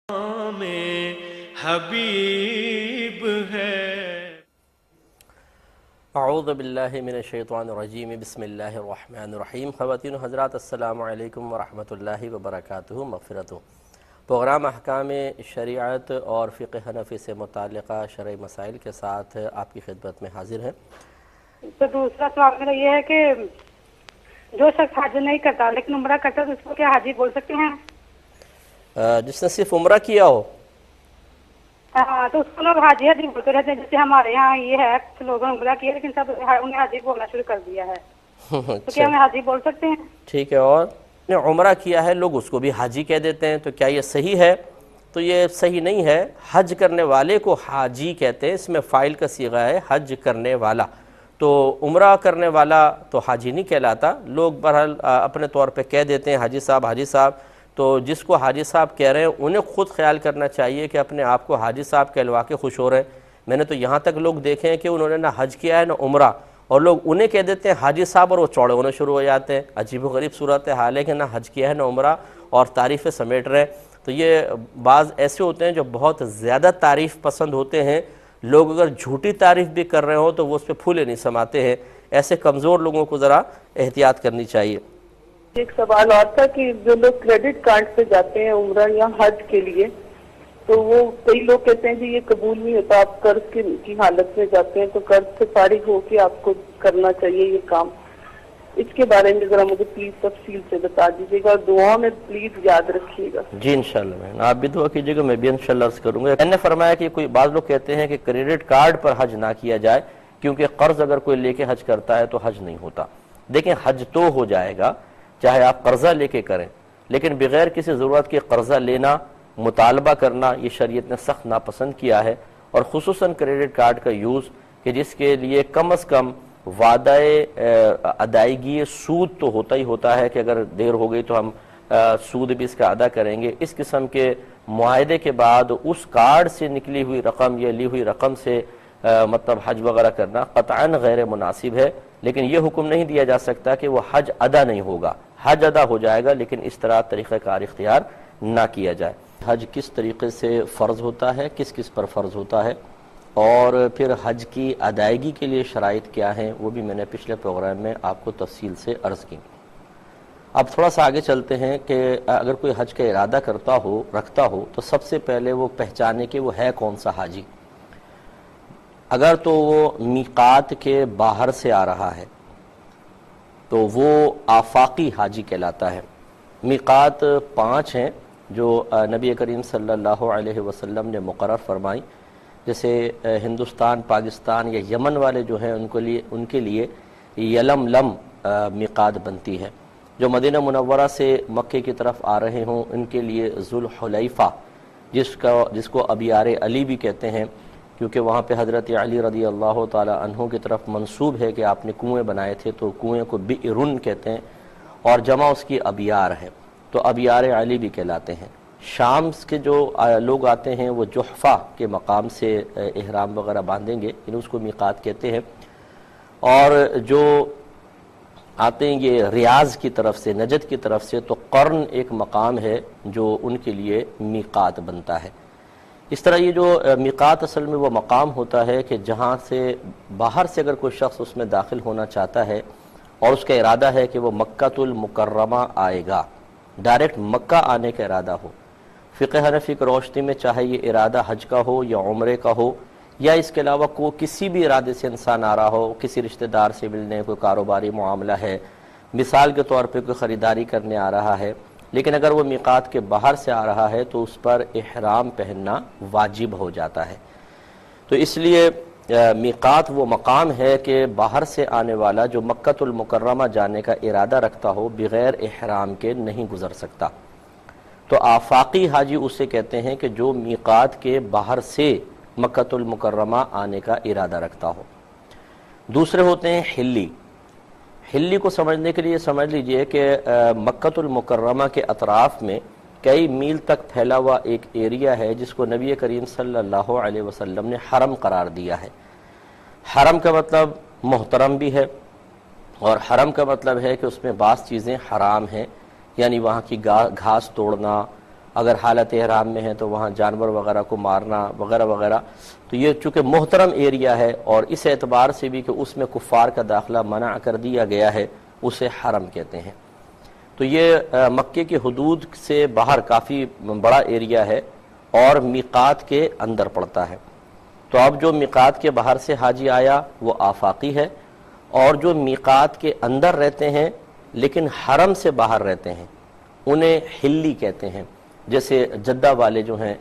میں حبیب ہے۔ اعوذ باللہ من الشیطان الرجیم، بسم اللہ الرحمن الرحیم۔ خواتین و حضرات، السلام علیکم ورحمۃ اللہ وبرکاتہ۔ مغفرت پروگرام احکام شریعت اور فقہ حنفی سے متعلقہ شرعی مسائل کے ساتھ آپ کی خدمت میں حاضر ہیں۔ تو دوسرا سوال میرا یہ ہے کہ جو شخص حج نہیں کرتا لیکن عمرہ کرتا تو اس کو کیا حاجی بول سکتے ہیں؟ جس نے صرف عمرہ کیا ہو، ہاں، تو اس کو لوگ حاجی حاجی بولتے رہتے ہیں۔ جیسے ہمارے یہاں یہ ہے کہ لوگوں نے عمرہ کیا لیکن سب انہیں حاجی بولنا شروع کر دیا ہے، تو کیا ہمیں حاجی بول سکتے ہیں؟ ٹھیک ہے، اور نے عمرہ کیا ہے لوگ اس کو بھی حاجی کہہ دیتے ہیں، تو کیا یہ صحیح ہے؟ تو یہ صحیح نہیں ہے۔ حج کرنے والے کو حاجی کہتے ہیں، اس میں فاعل کا صیغہ ہے حج کرنے والا، تو عمرہ کرنے والا تو حاجی نہیں کہلاتا۔ لوگ بہرحال اپنے طور پہ کہہ دیتے ہیں حاجی صاحب حاجی صاحب، تو جس کو حاجی صاحب کہہ رہے ہیں انہیں خود خیال کرنا چاہیے کہ اپنے آپ کو حاجی صاحب کہلوا کے خوش ہو رہے ہیں۔ میں نے تو یہاں تک لوگ دیکھے ہیں کہ انہوں نے نہ حج کیا ہے نہ عمرہ، اور لوگ انہیں کہہ دیتے ہیں حاجی صاحب اور وہ چوڑے ہونے شروع ہو جاتے ہیں۔ عجیب و غریب صورت حال ہے کہ نہ حج کیا ہے نہ عمرہ اور تعریفیں سمیٹ رہے ہیں۔ تو یہ بعض ایسے ہوتے ہیں جو بہت زیادہ تعریف پسند ہوتے ہیں، لوگ اگر جھوٹی تعریف بھی کر رہے ہوں تو وہ اس پہ پھولے نہیں سماتے ہیں۔ ایسے کمزور لوگوں کو ذرا احتیاط کرنی چاہیے۔ ایک سوال اور تھا کہ جو لوگ کریڈٹ کارڈ سے جاتے ہیں عمرہ یا حج کے لیے، تو وہ کئی لوگ کہتے ہیں کہ یہ قبول نہیں ہوتا، آپ قرض کی حالت میں جاتے ہیں تو قرض سے فارغ ہو کے آپ کو کرنا چاہیے یہ کام۔ اس کے بارے میں ذرا مجھے پلیز تفصیل سے بتا دیجیے گا اور دعا میں پلیز یاد رکھیے گا۔ جی انشاءاللہ بہن، آپ بھی دعا کیجیے گا، میں بھی انشاءاللہ عرض کروں گا۔ میں نے فرمایا کہ کوئی بعض لوگ کہتے ہیں کہ کریڈٹ کارڈ پر حج نہ کیا جائے، کیونکہ قرض اگر کوئی لے کے حج کرتا ہے تو حج نہیں ہوتا۔ دیکھیں، حج تو ہو جائے گا چاہے آپ قرضہ لے کے کریں، لیکن بغیر کسی ضرورت کے قرضہ لینا، مطالبہ کرنا، یہ شریعت نے سخت ناپسند کیا ہے۔ اور خصوصاً کریڈٹ کارڈ کا یوز کہ جس کے لیے کم از کم وعدہ ادائیگی سود تو ہوتا ہی ہوتا ہے کہ اگر دیر ہو گئی تو ہم سود بھی اس کا ادا کریں گے، اس قسم کے معاہدے کے بعد اس کارڈ سے نکلی ہوئی رقم یا لی ہوئی رقم سے مطلب حج وغیرہ کرنا قطعاً غیر مناسب ہے۔ لیکن یہ حکم نہیں دیا جا سکتا کہ وہ حج ادا نہیں ہوگا، حج ادا ہو جائے گا، لیکن اس طرح طریقہ کار اختیار نہ کیا جائے۔ حج کس طریقے سے فرض ہوتا ہے، کس کس پر فرض ہوتا ہے، اور پھر حج کی ادائیگی کے لیے شرائط کیا ہیں، وہ بھی میں نے پچھلے پروگرام میں آپ کو تفصیل سے عرض کی۔ اب تھوڑا سا آگے چلتے ہیں کہ اگر کوئی حج کا ارادہ رکھتا ہو تو سب سے پہلے وہ پہچانے کہ وہ ہے کون سا حاجی۔ اگر تو وہ میقات کے باہر سے آ رہا ہے تو وہ آفاقی حاجی کہلاتا ہے۔ میقات 5 ہیں جو نبی کریم صلی اللہ علیہ وسلم نے مقرر فرمائی، جیسے ہندوستان، پاکستان یا یمن والے جو ہیں ان کے لیے یلملم میقات بنتی ہے۔ جو مدینہ منورہ سے مکے کی طرف آ رہے ہوں ان کے لیے ذوالحلیفہ، جس کو ابیار علی بھی کہتے ہیں، کیونکہ وہاں پہ حضرت علی رضی اللہ تعالی عنہ کی طرف منسوب ہے کہ آپ نے کنویں بنائے تھے، تو کنویں کو بئرن کہتے ہیں، اور جمع اس کی ابیار ہے، تو ابیار علی بھی کہلاتے ہیں۔ شام کے جو لوگ آتے ہیں وہ جحفہ کے مقام سے احرام وغیرہ باندھیں گے، اس کو میقات کہتے ہیں۔ اور جو آتے ہیں یہ ریاض کی طرف سے، نجد کی طرف سے، تو قرن ایک مقام ہے جو ان کے لیے میقات بنتا ہے۔ اس طرح یہ جو میقات اصل میں وہ مقام ہوتا ہے کہ جہاں سے باہر سے اگر کوئی شخص اس میں داخل ہونا چاہتا ہے اور اس کا ارادہ ہے کہ وہ مکہ المکرمہ آئے گا، ڈائریکٹ مکہ آنے کا ارادہ ہو، فقہ حنفی کی روشنی میں چاہے یہ ارادہ حج کا ہو یا عمرے کا ہو، یا اس کے علاوہ کسی بھی ارادے سے انسان آ رہا ہو، کسی رشتہ دار سے ملنے، کوئی کاروباری معاملہ ہے، مثال کے طور پہ کوئی خریداری کرنے آ رہا ہے، لیکن اگر وہ میقات کے باہر سے آ رہا ہے تو اس پر احرام پہننا واجب ہو جاتا ہے۔ تو اس لیے میقات وہ مقام ہے کہ باہر سے آنے والا جو مکہ المکرمہ جانے کا ارادہ رکھتا ہو بغیر احرام کے نہیں گزر سکتا۔ تو آفاقی حاجی اسے کہتے ہیں کہ جو میقات کے باہر سے مکہ المکرمہ آنے کا ارادہ رکھتا ہو۔ دوسرے ہوتے ہیں حلی۔ حلی کو سمجھنے کے لیے سمجھ لیجئے کہ مکہ المکرمہ کے اطراف میں کئی میل تک پھیلا ہوا ایک ایریا ہے جس کو نبی کریم صلی اللہ علیہ وسلم نے حرم قرار دیا ہے۔ حرم کا مطلب محترم بھی ہے، اور حرم کا مطلب ہے کہ اس میں بعض چیزیں حرام ہیں، یعنی وہاں کی گھاس توڑنا، اگر حالت احرام میں ہے تو وہاں جانور وغیرہ کو مارنا وغیرہ وغیرہ. تو یہ چونکہ محترم ایریا ہے اور اس اعتبار سے بھی کہ اس میں کفار کا داخلہ منع کر دیا گیا ہے، اسے حرم کہتے ہیں. تو یہ مکے کی حدود سے باہر کافی بڑا ایریا ہے اور میقات کے اندر پڑتا ہے. تو اب جو میقات کے باہر سے حاجی آیا وہ آفاقی ہے، اور جو میقات کے اندر رہتے ہیں لیکن حرم سے باہر رہتے ہیں انہیں حلی کہتے ہیں. جیسے جدہ والے جو ہیں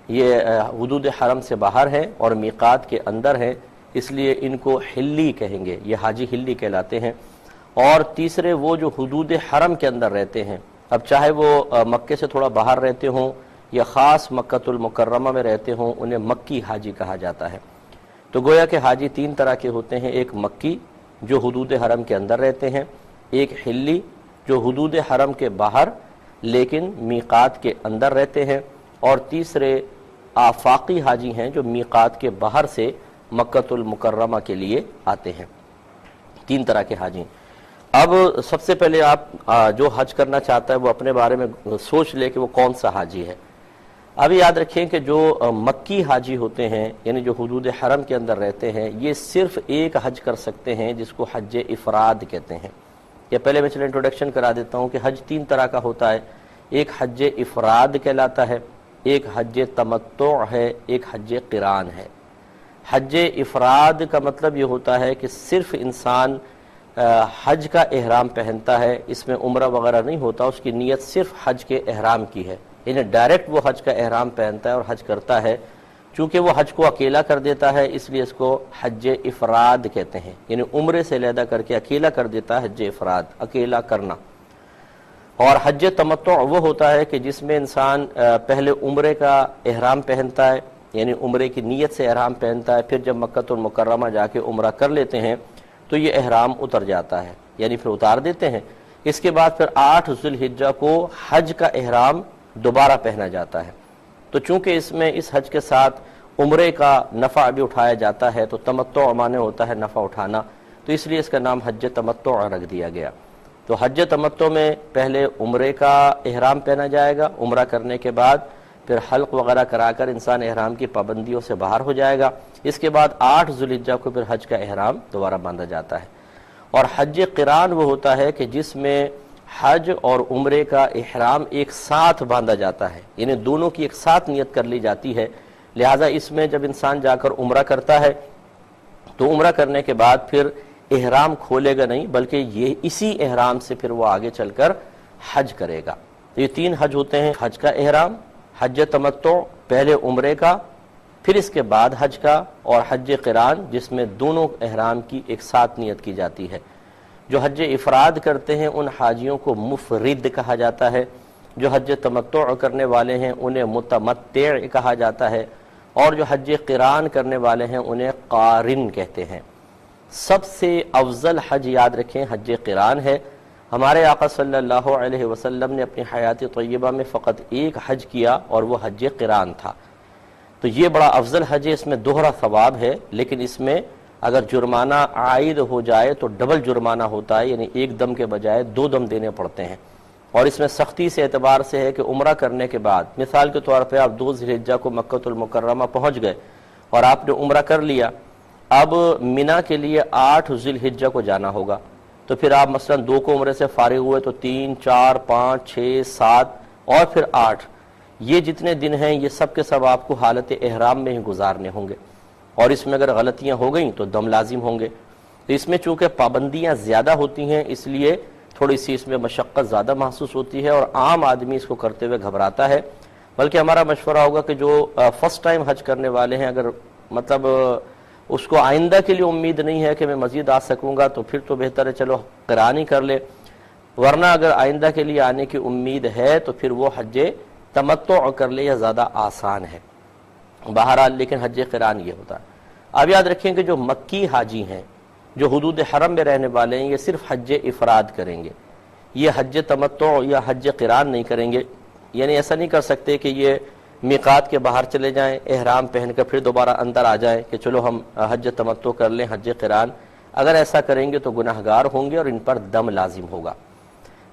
یہ حدود حرم سے باہر ہیں اور میقات کے اندر ہیں، اس لیے ان کو حلی کہیں گے، یہ حاجی حلی کہلاتے ہیں. اور تیسرے وہ جو حدود حرم کے اندر رہتے ہیں، اب چاہے وہ مکے سے تھوڑا باہر رہتے ہوں یا خاص مکۃ المکرمہ میں رہتے ہوں، انہیں مکی حاجی کہا جاتا ہے. تو گویا کہ حاجی تین طرح کے ہوتے ہیں، ایک مکی جو حدود حرم کے اندر رہتے ہیں، ایک حلی جو حدود حرم کے باہر لیکن میقات کے اندر رہتے ہیں، اور تیسرے آفاقی حاجی ہیں جو میقات کے باہر سے مکۃ المکرمہ کے لیے آتے ہیں. تین طرح کے حاجی. اب سب سے پہلے آپ جو حج کرنا چاہتا ہے وہ اپنے بارے میں سوچ لے کہ وہ کون سا حاجی ہے. اب یاد رکھیں کہ جو مکی حاجی ہوتے ہیں یعنی جو حدود حرم کے اندر رہتے ہیں، یہ صرف ایک حج کر سکتے ہیں جس کو حج افراد کہتے ہیں. یہ پہلے میں چلے انٹروڈکشن کرا دیتا ہوں کہ حج تین طرح کا ہوتا ہے. ایک حج افراد کہلاتا ہے، ایک حج تمتع ہے، ایک حج قران ہے. حج افراد کا مطلب یہ ہوتا ہے کہ صرف انسان حج کا احرام پہنتا ہے، اس میں عمرہ وغیرہ نہیں ہوتا، اس کی نیت صرف حج کے احرام کی ہے، یعنی ڈائریکٹ وہ حج کا احرام پہنتا ہے اور حج کرتا ہے. چونکہ وہ حج کو اکیلا کر دیتا ہے اس لیے اس کو حج افراد کہتے ہیں، یعنی عمرے سے علیحدہ کر کے اکیلا کر دیتا ہے، حج افراد اکیلا کرنا. اور حج تمتع وہ ہوتا ہے کہ جس میں انسان پہلے عمرے کا احرام پہنتا ہے، یعنی عمرے کی نیت سے احرام پہنتا ہے، پھر جب مکۃ المکرمہ جا کے عمرہ کر لیتے ہیں تو یہ احرام اتر جاتا ہے، یعنی پھر اتار دیتے ہیں. اس کے بعد پھر 8 ذی الحجہ کو حج کا احرام دوبارہ پہنا جاتا ہے. تو چونکہ اس میں اس حج کے ساتھ عمرے کا نفع بھی اٹھایا جاتا ہے تو تمتع معنی ہوتا ہے نفع اٹھانا، تو اس لیے اس کا نام حج تمتع رکھ دیا گیا. تو حج تمتع میں پہلے عمرے کا احرام پہنا جائے گا، عمرہ کرنے کے بعد پھر حلق وغیرہ کرا کر انسان احرام کی پابندیوں سے باہر ہو جائے گا. اس کے بعد 8 ذی الحجہ کو پھر حج کا احرام دوبارہ باندھا جاتا ہے. اور حج قران وہ ہوتا ہے کہ جس میں حج اور عمرے کا احرام ایک ساتھ باندھا جاتا ہے، یعنی دونوں کی ایک ساتھ نیت کر لی جاتی ہے. لہٰذا اس میں جب انسان جا کر عمرہ کرتا ہے تو عمرہ کرنے کے بعد پھر احرام کھولے گا نہیں، بلکہ یہ اسی احرام سے پھر وہ آگے چل کر حج کرے گا. یہ 3 حج ہوتے ہیں، حج کا احرام، حج تمتع پہلے عمرے کا پھر اس کے بعد حج کا، اور حج قران جس میں دونوں احرام کی ایک ساتھ نیت کی جاتی ہے. جو حج افراد کرتے ہیں ان حاجیوں کو مفرد کہا جاتا ہے، جو حج تمتع کرنے والے ہیں انہیں متمتع کہا جاتا ہے، اور جو حج قران کرنے والے ہیں انہیں قارن کہتے ہیں. سب سے افضل حج یاد رکھیں حج قران ہے. ہمارے آقا صلی اللہ علیہ وسلم نے اپنی حیات طیبہ میں فقط ایک حج کیا اور وہ حج قران تھا. تو یہ بڑا افضل حج ہے، اس میں دوہرا ثواب ہے، لیکن اس میں اگر جرمانہ عائد ہو جائے تو ڈبل جرمانہ ہوتا ہے، یعنی ایک دم کے بجائے 2 دم دینے پڑتے ہیں. اور اس میں سختی سے اعتبار سے ہے کہ عمرہ کرنے کے بعد مثال کے طور پہ آپ 2 ذی الحجہ کو مکۃ المکرمہ پہنچ گئے اور آپ نے عمرہ کر لیا، اب مینا کے لیے 8 ذی الحجہ کو جانا ہوگا. تو پھر آپ مثلا 2 کو عمرے سے فارغ ہوئے تو 3 4 5 6 7 اور پھر 8، یہ جتنے دن ہیں یہ سب کے سب آپ کو حالت احرام میں ہی گزارنے ہوں گے. اور اس میں اگر غلطیاں ہو گئیں تو دم لازم ہوں گے. تو اس میں چونکہ پابندیاں زیادہ ہوتی ہیں اس لیے تھوڑی سی اس میں مشقت زیادہ محسوس ہوتی ہے اور عام آدمی اس کو کرتے ہوئے گھبراتا ہے. بلکہ ہمارا مشورہ ہوگا کہ جو فرسٹ ٹائم حج کرنے والے ہیں، اگر مطلب اس کو آئندہ کے لیے امید نہیں ہے کہ میں مزید آ سکوں گا تو پھر تو بہتر ہے چلو قران ہی کر لے، ورنہ اگر آئندہ کے لیے آنے کی امید ہے تو پھر وہ حج تمتع کر لے، یا زیادہ آسان ہے. بہرحال لیکن حج قران یہ ہوتا ہے. اب یاد رکھیں کہ جو مکی حاجی ہیں جو حدود حرم میں رہنے والے ہیں یہ صرف حج افراد کریں گے، یہ حج تمتع یا حج قران نہیں کریں گے. یعنی ایسا نہیں کر سکتے کہ یہ میقات کے باہر چلے جائیں، احرام پہن کر پھر دوبارہ اندر آ جائیں کہ چلو ہم حج تمتع کر لیں، حج قران. اگر ایسا کریں گے تو گناہگار ہوں گے اور ان پر دم لازم ہوگا.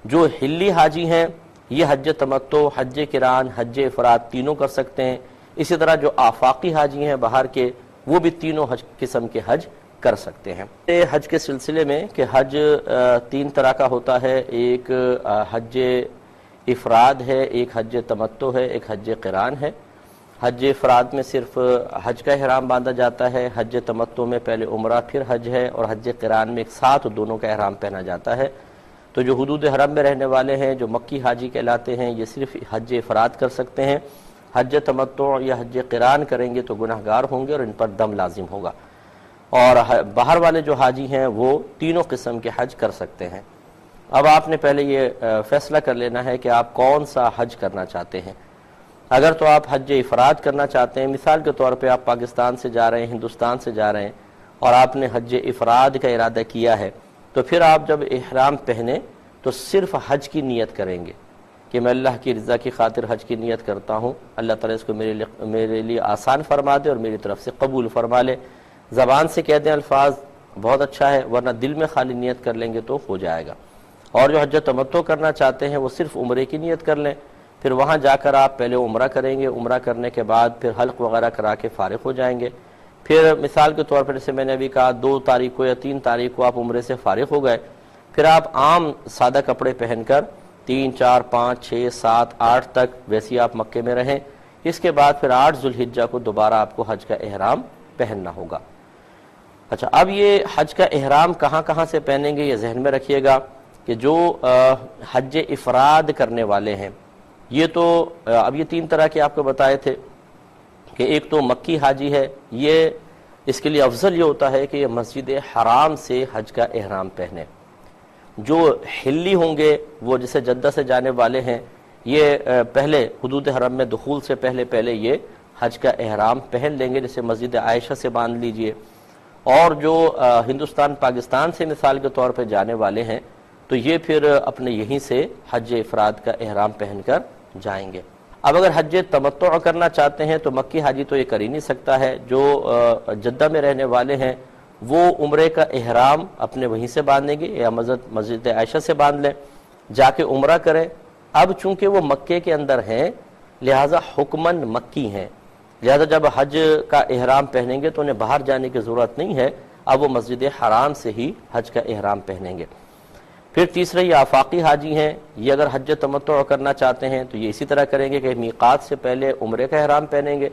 جو حلی حاجی ہیں یہ حج تمتع، حج قران، حج افراد تینوں کر سکتے ہیں۔ اسی طرح جو آفاقی حاجی ہیں باہر کے، وہ بھی تینوں قسم کے حج کر سکتے ہیں۔ حج کے سلسلے میں کہ حج 3 طرح کا ہوتا ہے، ایک حج افراد ہے، ایک حج تمتع ہے، ایک حج قران ہے۔ حج افراد میں صرف حج کا احرام باندھا جاتا ہے، حج تمتع میں پہلے عمرہ پھر حج ہے، اور حج قران میں ایک ساتھ دونوں کا احرام پہنا جاتا ہے۔ تو جو حدود حرم میں رہنے والے ہیں، جو مکی حاجی کہلاتے ہیں، یہ صرف حج افراد کر سکتے ہیں۔ حج تمتع یا حج قران کریں گے تو گناہ گار ہوں گے اور ان پر دم لازم ہوگا۔ اور باہر والے جو حاجی ہیں وہ تینوں قسم کے حج کر سکتے ہیں۔ اب آپ نے پہلے یہ فیصلہ کر لینا ہے کہ آپ کون سا حج کرنا چاہتے ہیں۔ اگر تو آپ حج افراد کرنا چاہتے ہیں، مثال کے طور پہ آپ پاکستان سے جا رہے ہیں، ہندوستان سے جا رہے ہیں، اور آپ نے حج افراد کا ارادہ کیا ہے، تو پھر آپ جب احرام پہنے تو صرف حج کی نیت کریں گے کہ میں اللہ کی رضا کی خاطر حج کی نیت کرتا ہوں، اللہ تعالیٰ اس کو میرے لیے آسان فرما دے اور میری طرف سے قبول فرما لے۔ زبان سے کہہ دیں الفاظ بہت اچھا ہے، ورنہ دل میں خالی نیت کر لیں گے تو ہو جائے گا۔ اور جو حج تمتع کرنا چاہتے ہیں وہ صرف عمرے کی نیت کر لیں، پھر وہاں جا کر آپ پہلے عمرہ کریں گے، عمرہ کرنے کے بعد پھر حلق وغیرہ کرا کے فارغ ہو جائیں گے۔ پھر مثال کے طور پر جیسے میں نے ابھی کہا 2 تاریخ کو یا 3 تاریخ کو آپ عمرے سے فارغ ہو گئے، پھر آپ عام سادہ کپڑے پہن کر 3، 4، 5، 6، 7، 8 تک ویسے آپ مکے میں رہیں۔ اس کے بعد پھر 8 ذوالحجہ کو دوبارہ آپ کو حج کا احرام پہننا ہوگا۔ اچھا، اب یہ حج کا احرام کہاں کہاں سے پہنیں گے یہ ذہن میں رکھیے گا کہ جو حج افراد کرنے والے ہیں، یہ تو اب یہ 3 طرح کے آپ کو بتائے تھے کہ ایک تو مکی حاجی ہے، یہ اس کے لیے افضل یہ ہوتا ہے کہ یہ مسجد حرام سے حج کا احرام پہنے۔ جو حلی ہوں گے وہ جسے جدہ سے جانے والے ہیں، یہ پہلے حدود حرم میں دخول سے پہلے یہ حج کا احرام پہن لیں گے، جیسے مسجد عائشہ سے باندھ لیجئے۔ اور جو ہندوستان پاکستان سے مثال کے طور پہ جانے والے ہیں تو یہ پھر اپنے یہیں سے حج افراد کا احرام پہن کر جائیں گے۔ اب اگر حج تمتع کرنا چاہتے ہیں تو مکی حاجی تو یہ کر ہی نہیں سکتا ہے، جو جدہ میں رہنے والے ہیں وہ عمرے کا احرام اپنے وہیں سے باندھیں گے یا مسجد عائشہ سے باندھ لیں، جا کے عمرہ کریں۔ اب چونکہ وہ مکے کے اندر ہیں لہٰذا حکماً مکی ہیں، لہذا جب حج کا احرام پہنیں گے تو انہیں باہر جانے کی ضرورت نہیں ہے، اب وہ مسجد حرام سے ہی حج کا احرام پہنیں گے۔ پھر تیسرے یہ آفاقی حاجی ہیں، یہ اگر حج تمتع کرنا چاہتے ہیں تو یہ اسی طرح کریں گے کہ میقات سے پہلے عمرے کا احرام پہنیں گے،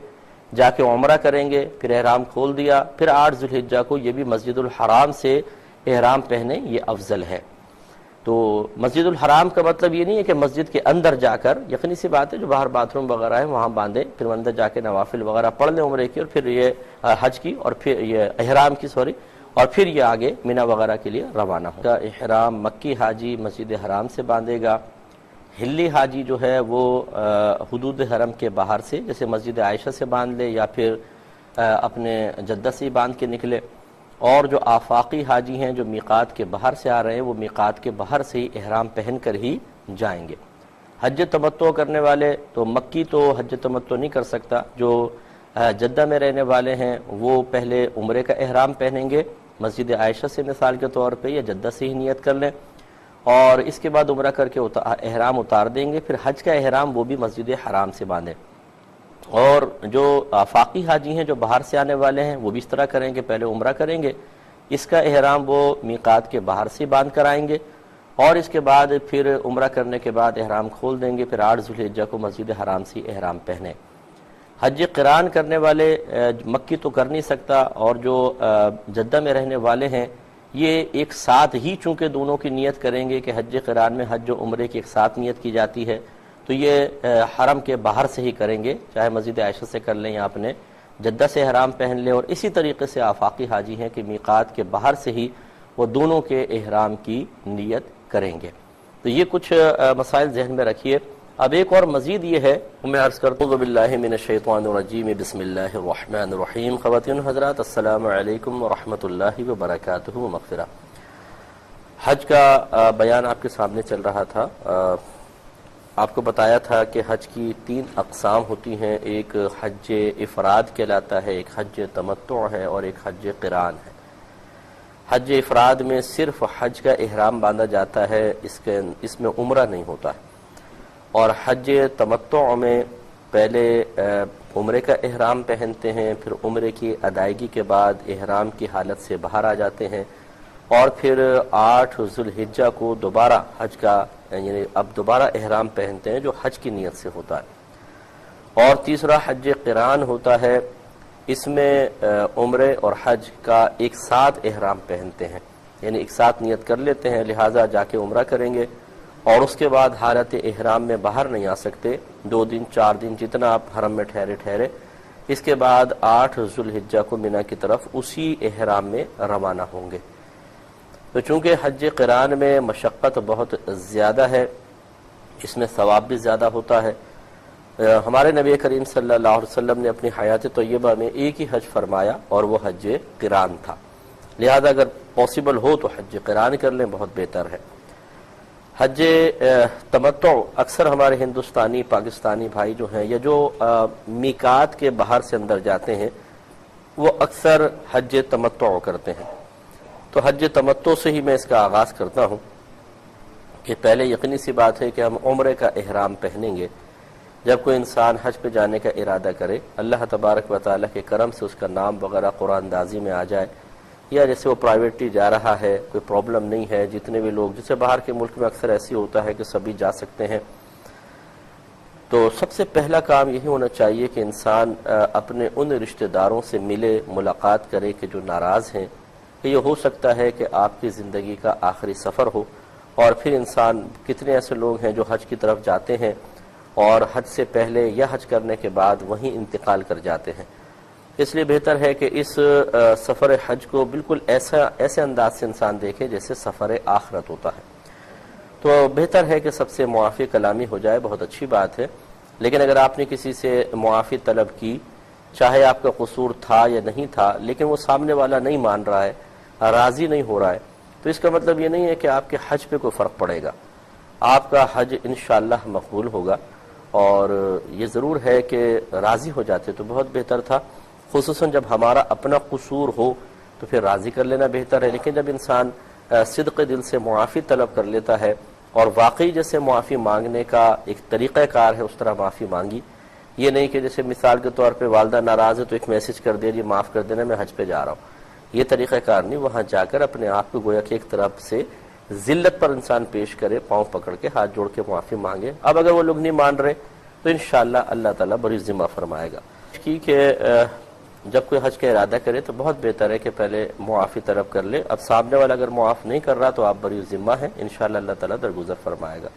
جا کے عمرہ کریں گے، پھر احرام کھول دیا، پھر 8 ذوالحجہ کو یہ بھی مسجد الحرام سے احرام پہنے، یہ افضل ہے۔ تو مسجد الحرام کا مطلب یہ نہیں ہے کہ مسجد کے اندر جا کر، یقینی سی بات ہے جو باہر باتھ روم وغیرہ ہے وہاں باندھیں، پھر اندر جا کے نوافل وغیرہ پڑھ لیں عمرے کی، اور پھر یہ حج کی اور پھر یہ احرام کی اور پھر یہ آگے مینا وغیرہ کے لیے روانہ ہوگا۔ احرام مکی حاجی مسجد حرام سے باندھے گا، ہلی حاجی جو ہے وہ حدود حرم کے باہر سے جیسے مسجد عائشہ سے باندھ لے یا پھر اپنے جدہ سے باندھ کے نکلے، اور جو آفاقی حاجی ہیں جو میقات کے باہر سے آ رہے ہیں وہ میقات کے باہر سے ہی احرام پہن کر ہی جائیں گے۔ حج تمتع کرنے والے تو مکی تو حج تمتع نہیں کر سکتا، جو جدہ میں رہنے والے ہیں وہ پہلے عمرے کا احرام پہنیں گے مسجد عائشہ سے مثال کے طور پہ، یا جدہ سے ہی نیت کر لیں، اور اس کے بعد عمرہ کر کے احرام اتار دیں گے، پھر حج کا احرام وہ بھی مسجد حرام سے باندھیں۔ اور جو آفاقی حاجی ہیں جو باہر سے آنے والے ہیں وہ بھی اس طرح کریں گے، پہلے عمرہ کریں گے، اس کا احرام وہ میقات کے باہر سے باندھ کر آئیں گے، اور اس کے بعد پھر عمرہ کرنے کے بعد احرام کھول دیں گے، پھر 8 ذوالحجہ کو مسجد حرام سے احرام پہنے۔ حج قران کرنے والے مکی تو کر نہیں سکتا، اور جو جدہ میں رہنے والے ہیں یہ ایک ساتھ ہی چونکہ دونوں کی نیت کریں گے کہ حج قران میں حج و عمرے کی ایک ساتھ نیت کی جاتی ہے، تو یہ حرم کے باہر سے ہی کریں گے، چاہے مسجد عائشہ سے کر لیں یا اپنے جدہ سے احرام پہن لیں۔ اور اسی طریقے سے آفاقی حاجی ہیں کہ میقات کے باہر سے ہی وہ دونوں کے احرام کی نیت کریں گے۔ تو یہ کچھ مسائل ذہن میں رکھیے۔ اب ایک اور مزید یہ ہے، میں عرض کرتا ہوں باللہ من الشیطان الرجیم بسم اللہ الرحمن الرحیم۔ خواتین حضرات السلام علیکم ورحمۃ اللہ وبرکاتہ و مغفرہ۔ حج کا بیان آپ کے سامنے چل رہا تھا، آپ کو بتایا تھا کہ حج کی 3 اقسام ہوتی ہیں، ایک حج افراد کہلاتا ہے، ایک حج تمتع ہے، اور ایک حج قران ہے۔ حج افراد میں صرف حج کا احرام باندھا جاتا ہے، اس میں عمرہ نہیں ہوتا ہے، اور حج تمتع میں پہلے عمرے کا احرام پہنتے ہیں، پھر عمرے کی ادائیگی کے بعد احرام کی حالت سے باہر آ جاتے ہیں، اور پھر 8 ذو الحجہ کو دوبارہ حج کا یعنی اب دوبارہ احرام پہنتے ہیں جو حج کی نیت سے ہوتا ہے۔ اور تیسرا حج قران ہوتا ہے، اس میں عمرے اور حج کا ایک ساتھ احرام پہنتے ہیں، یعنی ایک ساتھ نیت کر لیتے ہیں، لہٰذا جا کے عمرہ کریں گے اور اس کے بعد حالت احرام میں باہر نہیں آ سکتے، 2 دن 4 دن جتنا آپ حرم میں ٹھہرے، اس کے بعد 8 ذو الحجہ کو مینا کی طرف اسی احرام میں روانہ ہوں گے۔ تو چونکہ حج قران میں مشقت بہت زیادہ ہے، اس میں ثواب بھی زیادہ ہوتا ہے، ہمارے نبی کریم صلی اللہ علیہ وسلم نے اپنی حیات طیبہ میں ایک ہی حج فرمایا اور وہ حج قران تھا، لہذا اگر پاسبل ہو تو حج قران کر لیں، بہت بہتر ہے۔ حج تمتع اکثر ہمارے ہندوستانی پاکستانی بھائی جو ہیں یا جو میقات کے باہر سے اندر جاتے ہیں وہ اکثر حج تمتع کرتے ہیں۔ تو حج تمتع سے ہی میں اس کا آغاز کرتا ہوں کہ پہلے یقینی سی بات ہے کہ ہم عمرے کا احرام پہنیں گے۔ جب کوئی انسان حج پہ جانے کا ارادہ کرے، اللہ تبارک و تعالیٰ کے کرم سے اس کا نام وغیرہ قرآن اندازی میں آ جائے، یا جیسے وہ پرائیویٹلی جا رہا ہے، کوئی پرابلم نہیں ہے، جتنے بھی لوگ جیسے باہر کے ملک میں اکثر ایسی ہوتا ہے کہ سبھی جا سکتے ہیں، تو سب سے پہلا کام یہی ہونا چاہیے کہ انسان اپنے ان رشتہ داروں سے ملے، ملاقات کرے کہ جو ناراض ہیں، کہ یہ ہو سکتا ہے کہ آپ کی زندگی کا آخری سفر ہو، اور پھر انسان کتنے ایسے لوگ ہیں جو حج کی طرف جاتے ہیں اور حج سے پہلے یا حج کرنے کے بعد وہیں انتقال کر جاتے ہیں۔ اس لیے بہتر ہے کہ اس سفر حج کو بالکل ایسے انداز سے انسان دیکھے جیسے سفر آخرت ہوتا ہے۔ تو بہتر ہے کہ سب سے معافی کلامی ہو جائے، بہت اچھی بات ہے، لیکن اگر آپ نے کسی سے معافی طلب کی، چاہے آپ کا قصور تھا یا نہیں تھا، لیکن وہ سامنے والا نہیں مان رہا ہے، راضی نہیں ہو رہا ہے، تو اس کا مطلب یہ نہیں ہے کہ آپ کے حج پہ کوئی فرق پڑے گا، آپ کا حج انشاءاللہ مقبول ہوگا۔ اور یہ ضرور ہے کہ راضی ہو جاتے تو بہت بہتر تھا، خصوصاً جب ہمارا اپنا قصور ہو تو پھر راضی کر لینا بہتر ہے، لیکن جب انسان صدق دل سے معافی طلب کر لیتا ہے اور واقعی جیسے معافی مانگنے کا ایک طریقہ کار ہے اس طرح معافی مانگی، یہ نہیں کہ جیسے مثال کے طور پہ والدہ ناراض ہے تو ایک میسج کر دیا جی معاف کر دینا، میں حج پہ جا رہا ہوں، یہ طریقہ کار نہیں، وہاں جا کر اپنے آپ کو گویا کہ ایک طرف سے ذلت پر انسان پیش کرے، پاؤں پکڑ کے ہاتھ جوڑ کے معافی مانگے۔ اب اگر وہ لوگ نہیں مان رہے تو انشاءاللہ اللہ تعالیٰ بڑی ذمہ فرمائے گا کہ جب کوئی حج کا ارادہ کرے تو بہت بہتر ہے کہ پہلے معافی طلب کر لے۔ اب سامنے والا اگر معاف نہیں کر رہا تو آپ بری ذمہ ہیں، انشاءاللہ اللہ تعالیٰ درگزر فرمائے گا۔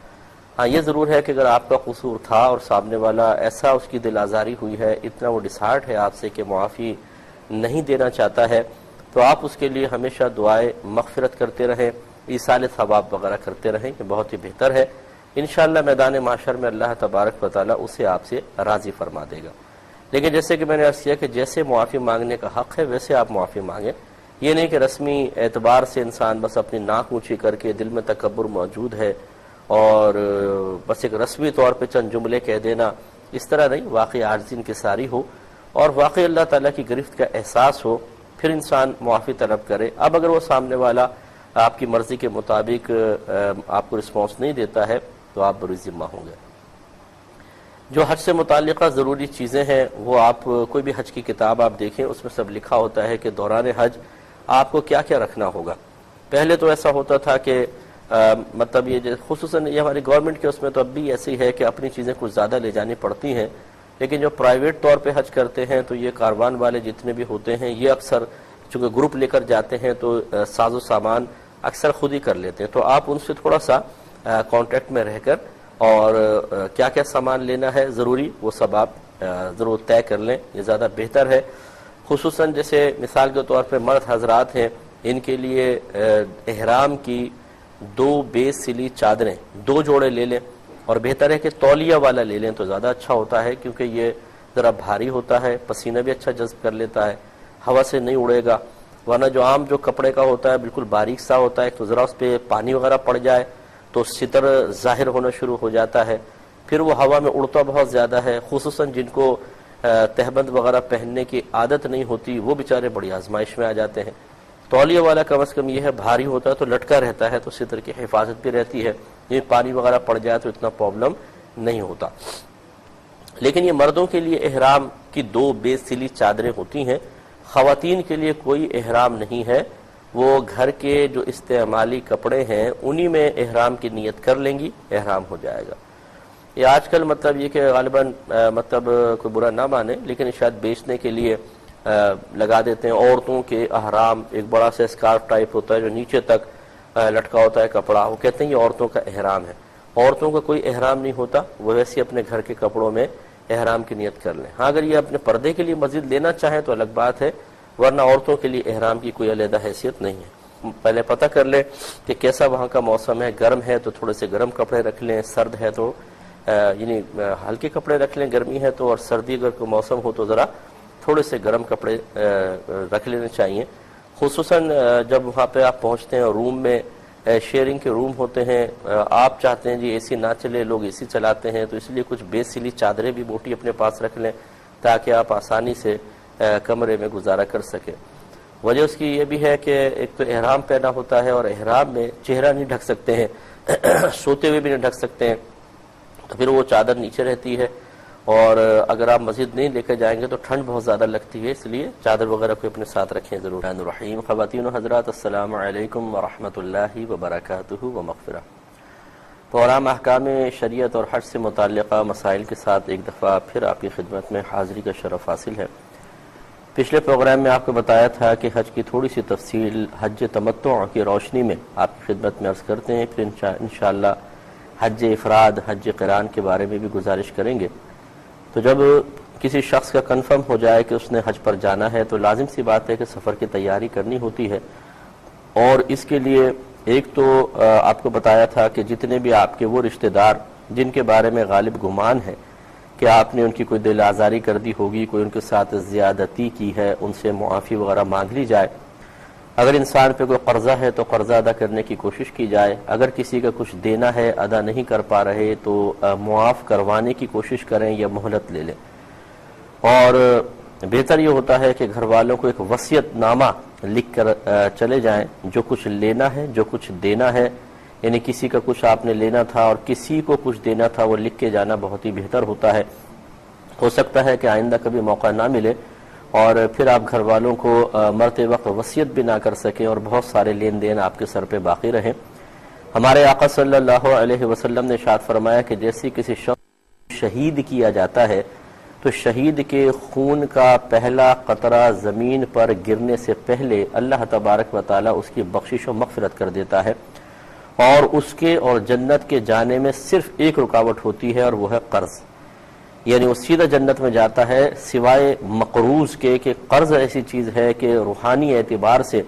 ہاں یہ ضرور ہے کہ اگر آپ کا قصور تھا اور سامنے والا ایسا اس کی دل آزاری ہوئی ہے، اتنا وہ ڈسہارٹ ہے آپ سے کہ معافی نہیں دینا چاہتا ہے، تو آپ اس کے لیے ہمیشہ دعائے مغفرت کرتے رہیں، ایصال ثواب وغیرہ کرتے رہیں، کہ بہت ہی بہتر ہے، انشاءاللہ میدان محشر میں اللہ تبارک و تعالیٰ اسے آپ سے راضی فرما دے گا۔ لیکن جیسے کہ میں نے عرض کیا کہ جیسے معافی مانگنے کا حق ہے ویسے آپ معافی مانگیں، یہ نہیں کہ رسمی اعتبار سے انسان بس اپنی ناک اونچی کر کے دل میں تکبر موجود ہے اور بس ایک رسمی طور پہ چند جملے کہہ دینا، اس طرح نہیں، واقعی عاجزی انکساری ہو اور واقعی اللہ تعالیٰ کی گرفت کا احساس ہو، پھر انسان معافی طلب کرے۔ اب اگر وہ سامنے والا آپ کی مرضی کے مطابق آپ کو رسپانس نہیں دیتا ہے تو آپ بری ذمہ ہوں گے۔ جو حج سے متعلقہ ضروری چیزیں ہیں وہ آپ کوئی بھی حج کی کتاب آپ دیکھیں، اس میں سب لکھا ہوتا ہے کہ دوران حج آپ کو کیا کیا رکھنا ہوگا۔ پہلے تو ایسا ہوتا تھا کہ مطلب یہ خصوصاً یہ ہماری گورنمنٹ کے اس میں تو اب بھی ایسی ہے کہ اپنی چیزیں کچھ زیادہ لے جانی پڑتی ہیں، لیکن جو پرائیویٹ طور پہ حج کرتے ہیں تو یہ کاروان والے جتنے بھی ہوتے ہیں یہ اکثر چونکہ گروپ لے کر جاتے ہیں تو ساز و سامان اکثر خود ہی کر لیتے ہیں، تو آپ ان سے تھوڑا سا کانٹیکٹ میں رہ کر اور کیا کیا سامان لینا ہے ضروری وہ سب آپ ضرور طے کر لیں، یہ زیادہ بہتر ہے۔ خصوصاً جیسے مثال کے طور پہ مرد حضرات ہیں، ان کے لیے احرام کی 2 بے سلی چادریں 2 جوڑے لے لیں، اور بہتر ہے کہ تولیہ والا لے لیں تو زیادہ اچھا ہوتا ہے، کیونکہ یہ ذرا بھاری ہوتا ہے، پسینہ بھی اچھا جذب کر لیتا ہے، ہوا سے نہیں اڑے گا، ورنہ جو عام جو کپڑے کا ہوتا ہے بالکل باریک سا ہوتا ہے، تو ذرا اس پہ پانی وغیرہ پڑ جائے تو ستر ظاہر ہونا شروع ہو جاتا ہے، پھر وہ ہوا میں اڑتا بہت زیادہ ہے، خصوصاً جن کو تہبند وغیرہ پہننے کی عادت نہیں ہوتی وہ بیچارے بڑی آزمائش میں آ جاتے ہیں۔ تولیہ والا کم از کم یہ ہے بھاری ہوتا ہے تو لٹکا رہتا ہے تو ستر کی حفاظت بھی رہتی ہے، یہ پانی وغیرہ پڑ جائے تو اتنا پرابلم نہیں ہوتا۔ لیکن یہ مردوں کے لیے احرام کی 2 بے سلی چادریں ہوتی ہیں، خواتین کے لیے کوئی احرام نہیں ہے، وہ گھر کے جو استعمالی کپڑے ہیں انہی میں احرام کی نیت کر لیں گی، احرام ہو جائے گا۔ یہ آج کل مطلب یہ کہ غالباً مطلب کوئی برا نہ مانے، لیکن شاید بیچنے کے لیے لگا دیتے ہیں۔ عورتوں کے احرام ایک بڑا سا اسکارف ٹائپ ہوتا ہے جو نیچے تک لٹکا ہوتا ہے کپڑا، وہ کہتے ہیں یہ عورتوں کا احرام ہے۔ عورتوں کا کوئی احرام نہیں ہوتا، وہ ویسے اپنے گھر کے کپڑوں میں احرام کی نیت کر لیں۔ ہاں اگر یہ اپنے پردے کے لیے مزید لینا چاہیں تو الگ بات ہے، ورنہ عورتوں کے لیے احرام کی کوئی علیحدہ حیثیت نہیں ہے۔ پہلے پتہ کر لیں کہ کیسا وہاں کا موسم ہے، گرم ہے تو تھوڑے سے گرم کپڑے رکھ لیں، سرد ہے تو یعنی ہلکے کپڑے رکھ لیں، گرمی ہے تو، اور سردی اگر کوئی موسم ہو تو ذرا تھوڑے سے گرم کپڑے رکھ لینے چاہیے، خصوصاً جب وہاں پہ آپ پہنچتے ہیں۔ روم میں شیئرنگ کے روم ہوتے ہیں، آپ چاہتے ہیں جی اے سی نہ چلے، لوگ اے سی چلاتے ہیں، تو اس لیے کچھ بے سلی چادریں بھی موٹی اپنے پاس رکھ لیں تاکہ آپ آسانی سے کمرے میں گزارا کر سکیں۔ وجہ اس کی یہ بھی ہے کہ ایک تو احرام پہنا ہوتا ہے، اور احرام میں چہرہ نہیں ڈھک سکتے ہیں، سوتے ہوئے بھی نہیں ڈھک سکتے ہیں، تو پھر وہ چادر نیچے رہتی ہے، اور اگر آپ مسجد نہیں لے کر جائیں گے تو ٹھنڈ بہت زیادہ لگتی ہے، اس لیے چادر وغیرہ کو اپنے ساتھ رکھیں ضرور۔ الرحیم، خواتین و حضرات، السلام علیکم ورحمۃ اللہ وبرکاتہ و مغفرہ۔ پروگرام احکام شریعت اور حج سے متعلقہ مسائل کے ساتھ ایک دفعہ پھر آپ کی خدمت میں حاضری کا شرف حاصل ہے۔ پچھلے پروگرام میں آپ کو بتایا تھا کہ حج کی تھوڑی سی تفصیل حج تمتع کی روشنی میں آپ کی خدمت میں عرض کرتے ہیں، پھر انشاءاللہ حج افراد، حج قران کے بارے میں بھی گزارش کریں گے۔ تو جب کسی شخص کا کنفرم ہو جائے کہ اس نے حج پر جانا ہے تو لازم سی بات ہے کہ سفر کی تیاری کرنی ہوتی ہے، اور اس کے لیے ایک تو آپ کو بتایا تھا کہ جتنے بھی آپ کے وہ رشتہ دار جن کے بارے میں غالب گمان ہے کہ آپ نے ان کی کوئی دل آزاری کر دی ہوگی، کوئی ان کے ساتھ زیادتی کی ہے، ان سے معافی وغیرہ مانگ لی جائے۔ اگر انسان پہ کوئی قرضہ ہے تو قرضہ ادا کرنے کی کوشش کی جائے، اگر کسی کا کچھ دینا ہے ادا نہیں کر پا رہے تو معاف کروانے کی کوشش کریں یا مہلت لے لیں۔ اور بہتر یہ ہوتا ہے کہ گھر والوں کو ایک وصیت نامہ لکھ کر چلے جائیں، جو کچھ لینا ہے، جو کچھ دینا ہے، یعنی کسی کا کچھ آپ نے لینا تھا اور کسی کو کچھ دینا تھا، وہ لکھ کے جانا بہت ہی بہتر ہوتا ہے۔ ہو سکتا ہے کہ آئندہ کبھی موقع نہ ملے اور پھر آپ گھر والوں کو مرتے وقت وصیت بھی نہ کر سکیں اور بہت سارے لین دین آپ کے سر پہ باقی رہیں۔ ہمارے آقا صلی اللہ علیہ وسلم نے ارشاد فرمایا کہ جیسے کسی شخص شہید کیا جاتا ہے تو شہید کے خون کا پہلا قطرہ زمین پر گرنے سے پہلے اللہ تبارک و تعالی اس کی بخشش و مغفرت کر دیتا ہے، اور اس کے اور جنت کے جانے میں صرف ایک رکاوٹ ہوتی ہے، اور وہ ہے قرض، یعنی وہ سیدھا جنت میں جاتا ہے سوائے مقروض کے، کہ قرض ایسی چیز ہے کہ روحانی اعتبار سے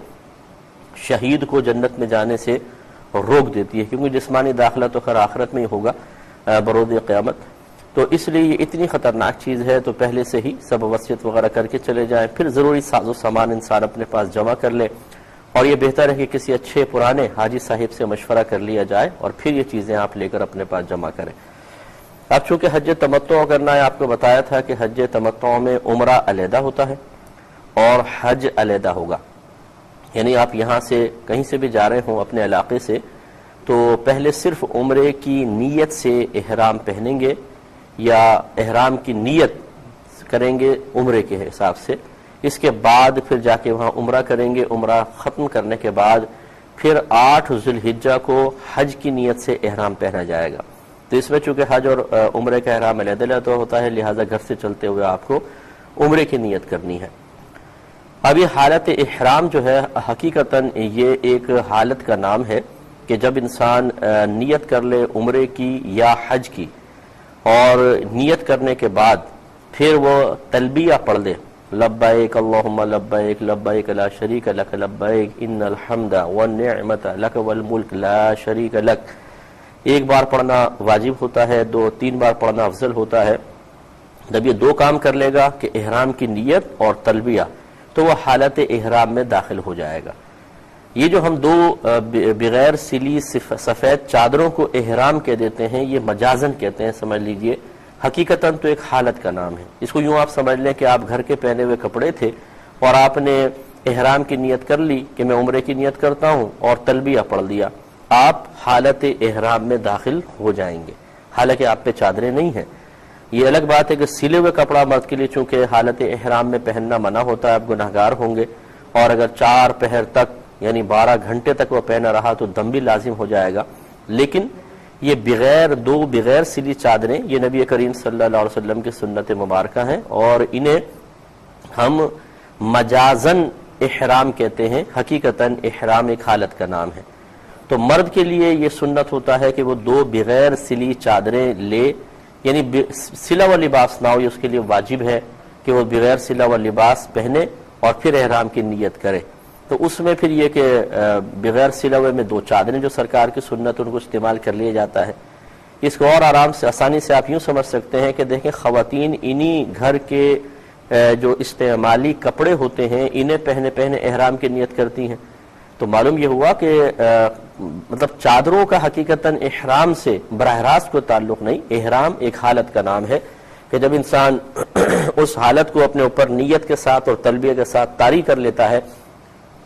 شہید کو جنت میں جانے سے روک دیتی ہے، کیونکہ جسمانی داخلہ تو خیر آخرت میں ہی ہوگا بروز قیامت۔ تو اس لیے یہ اتنی خطرناک چیز ہے، تو پہلے سے ہی سب وصیت وغیرہ کر کے چلے جائیں، پھر ضروری ساز و سامان انسان اپنے پاس جمع کر لے، اور یہ بہتر ہے کہ کسی اچھے پرانے حاجی صاحب سے مشورہ کر لیا جائے اور پھر یہ چیزیں آپ لے کر اپنے پاس جمع کریں۔ اب چونکہ حج تمتع کرنا ہے، آپ کو بتایا تھا کہ حج تمتع میں عمرہ علیحدہ ہوتا ہے اور حج علیحدہ ہوگا، یعنی آپ یہاں سے کہیں سے بھی جا رہے ہوں اپنے علاقے سے تو پہلے صرف عمرے کی نیت سے احرام پہنیں گے یا احرام کی نیت کریں گے عمرے کے حساب سے، اس کے بعد پھر جا کے وہاں عمرہ کریں گے، عمرہ ختم کرنے کے بعد پھر 8 ذی الحجہ کو حج کی نیت سے احرام پہنا جائے گا۔ تو اس میں چونکہ حج اور عمرے کا احرام علیحدہ ہوتا ہے، لہٰذا گھر سے چلتے ہوئے آپ کو عمرے کی نیت کرنی ہے۔ اب یہ حالت احرام جو ہے حقیقتاً یہ ایک حالت کا نام ہے کہ جب انسان نیت کر لے عمرے کی یا حج کی، اور نیت کرنے کے بعد پھر وہ تلبیہ پڑھ دے، لبیک اللہم لبیک لبیک لا شریک لک لبیک ان الحمد والنعمت لک والملک لا شریک لک۔ ایک بار پڑھنا واجب ہوتا ہے، 2-3 بار پڑھنا افضل ہوتا ہے۔ جب یہ 2 کام کر لے گا کہ احرام کی نیت اور تلبیہ، تو وہ حالت احرام میں داخل ہو جائے گا۔ یہ جو ہم 2 بغیر سلی سفید چادروں کو احرام کہہ دیتے ہیں، یہ مجازن کہتے ہیں، سمجھ لیجئے، حقیقتاً تو ایک حالت کا نام ہے۔ اس کو یوں آپ سمجھ لیں کہ آپ گھر کے پہنے ہوئے کپڑے تھے اور آپ نے احرام کی نیت کر لی کہ میں عمرے کی نیت کرتا ہوں اور تلبیہ پڑھ دیا، آپ حالت احرام میں داخل ہو جائیں گے۔ حالانکہ آپ پہ چادریں نہیں ہیں۔ یہ الگ بات ہے کہ سلے ہوئے کپڑا مرد کے لیے چونکہ حالت احرام میں پہننا منع ہوتا ہے، آپ گناہگار ہوں گے، اور اگر 4 پہر تک یعنی 12 گھنٹے تک وہ پہنا رہا تو دم بھی لازم ہو جائے گا۔ لیکن یہ بغیر سلی چادریں یہ نبی کریم صلی اللہ علیہ وسلم کی سنت مبارکہ ہیں، اور انہیں ہم مجازن احرام کہتے ہیں، حقیقتاً احرام ایک حالت کا نام ہے۔ تو مرد کے لیے یہ سنت ہوتا ہے کہ وہ 2 بغیر سلی چادریں لے، یعنی سلا و لباس نہ ہو، یہ اس کے لیے واجب ہے کہ وہ بغیر سلا و لباس پہنے اور پھر احرام کی نیت کرے۔ تو اس میں پھر یہ کہ بغیر سلا ہوئے میں 2 چادریں جو سرکار کی سنت ان کو استعمال کر لیا جاتا ہے۔ اس کو اور آسانی سے آپ یوں سمجھ سکتے ہیں کہ دیکھیں خواتین انہی گھر کے جو استعمالی کپڑے ہوتے ہیں انہیں پہنے احرام کی نیت کرتی ہیں۔ تو معلوم یہ ہوا کہ مطلب چادروں کا حقیقتاً احرام سے براہ راست کوئی تعلق نہیں، احرام ایک حالت کا نام ہے کہ جب انسان اس حالت کو اپنے اوپر نیت کے ساتھ اور تلبیہ کے ساتھ طاری کر لیتا ہے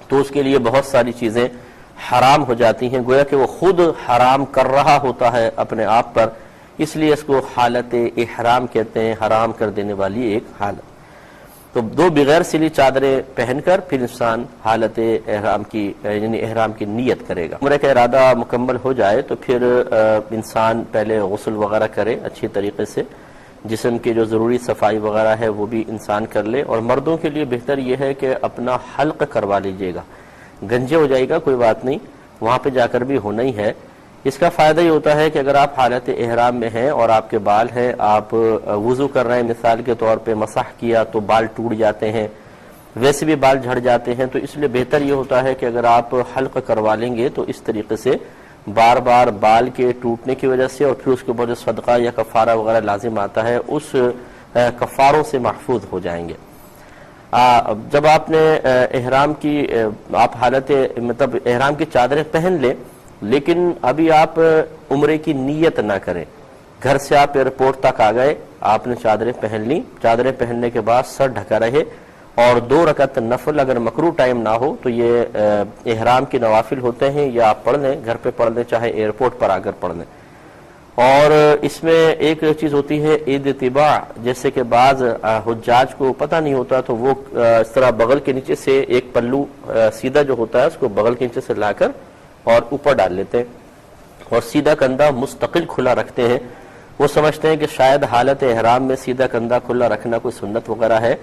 تو اس کے لیے بہت ساری چیزیں حرام ہو جاتی ہیں، گویا کہ وہ خود حرام کر رہا ہوتا ہے اپنے آپ پر، اس لیے اس کو حالت احرام کہتے ہیں، حرام کر دینے والی ایک حالت۔ تو 2 بغیر سلی چادریں پہن کر پھر انسان حالت احرام کی یعنی احرام کی نیت کرے گا۔ عمرے کا ارادہ مکمل ہو جائے تو پھر انسان پہلے غسل وغیرہ کرے اچھی طریقے سے، جسم کی جو ضروری صفائی وغیرہ ہے وہ بھی انسان کر لے، اور مردوں کے لیے بہتر یہ ہے کہ اپنا حلق کروا لیجئے گا، گنجے ہو جائے گا کوئی بات نہیں، وہاں پہ جا کر بھی ہونا ہی ہے۔ اس کا فائدہ یہ ہوتا ہے کہ اگر آپ حالت احرام میں ہیں اور آپ کے بال ہیں، آپ وضو کر رہے ہیں مثال کے طور پہ، مسح کیا تو بال ٹوٹ جاتے ہیں، ویسے بھی بال جھڑ جاتے ہیں، تو اس لیے بہتر یہ ہوتا ہے کہ اگر آپ حلق کروا لیں گے تو اس طریقے سے بار بار بال کے ٹوٹنے کی وجہ سے اور پھر اس کے بعد جو صدقہ یا کفارہ وغیرہ لازم آتا ہے اس کفاروں سے محفوظ ہو جائیں گے۔ جب آپ نے احرام کی آپ حالت مطلب احرام کی چادریں پہن لیں، لیکن ابھی آپ عمرے کی نیت نہ کریں، گھر سے آپ ایئرپورٹ تک آ گئے، آپ نے چادریں پہن لی، چادریں پہننے کے بعد سر ڈھکا رہے اور 2 رکعت نفل اگر مکروہ ٹائم نہ ہو تو یہ احرام کے نوافل ہوتے ہیں، یا آپ پڑھ لیں، گھر پہ پڑھ لیں چاہے ایئرپورٹ پر آ کر پڑھ لیں۔ اور اس میں ایک چیز ہوتی ہے اتباع، جیسے کہ بعض حجاج کو پتہ نہیں ہوتا تو وہ اس طرح بغل کے نیچے سے ایک پلو سیدھا جو ہوتا ہے اس کو بغل کے نیچے سے لا کر اور اوپر ڈال لیتے ہیں اور سیدھا کندھا مستقل کھلا رکھتے ہیں۔ وہ سمجھتے ہیں کہ شاید حالت احرام میں سیدھا کندھا کھلا رکھنا کوئی سنت وغیرہ ہے،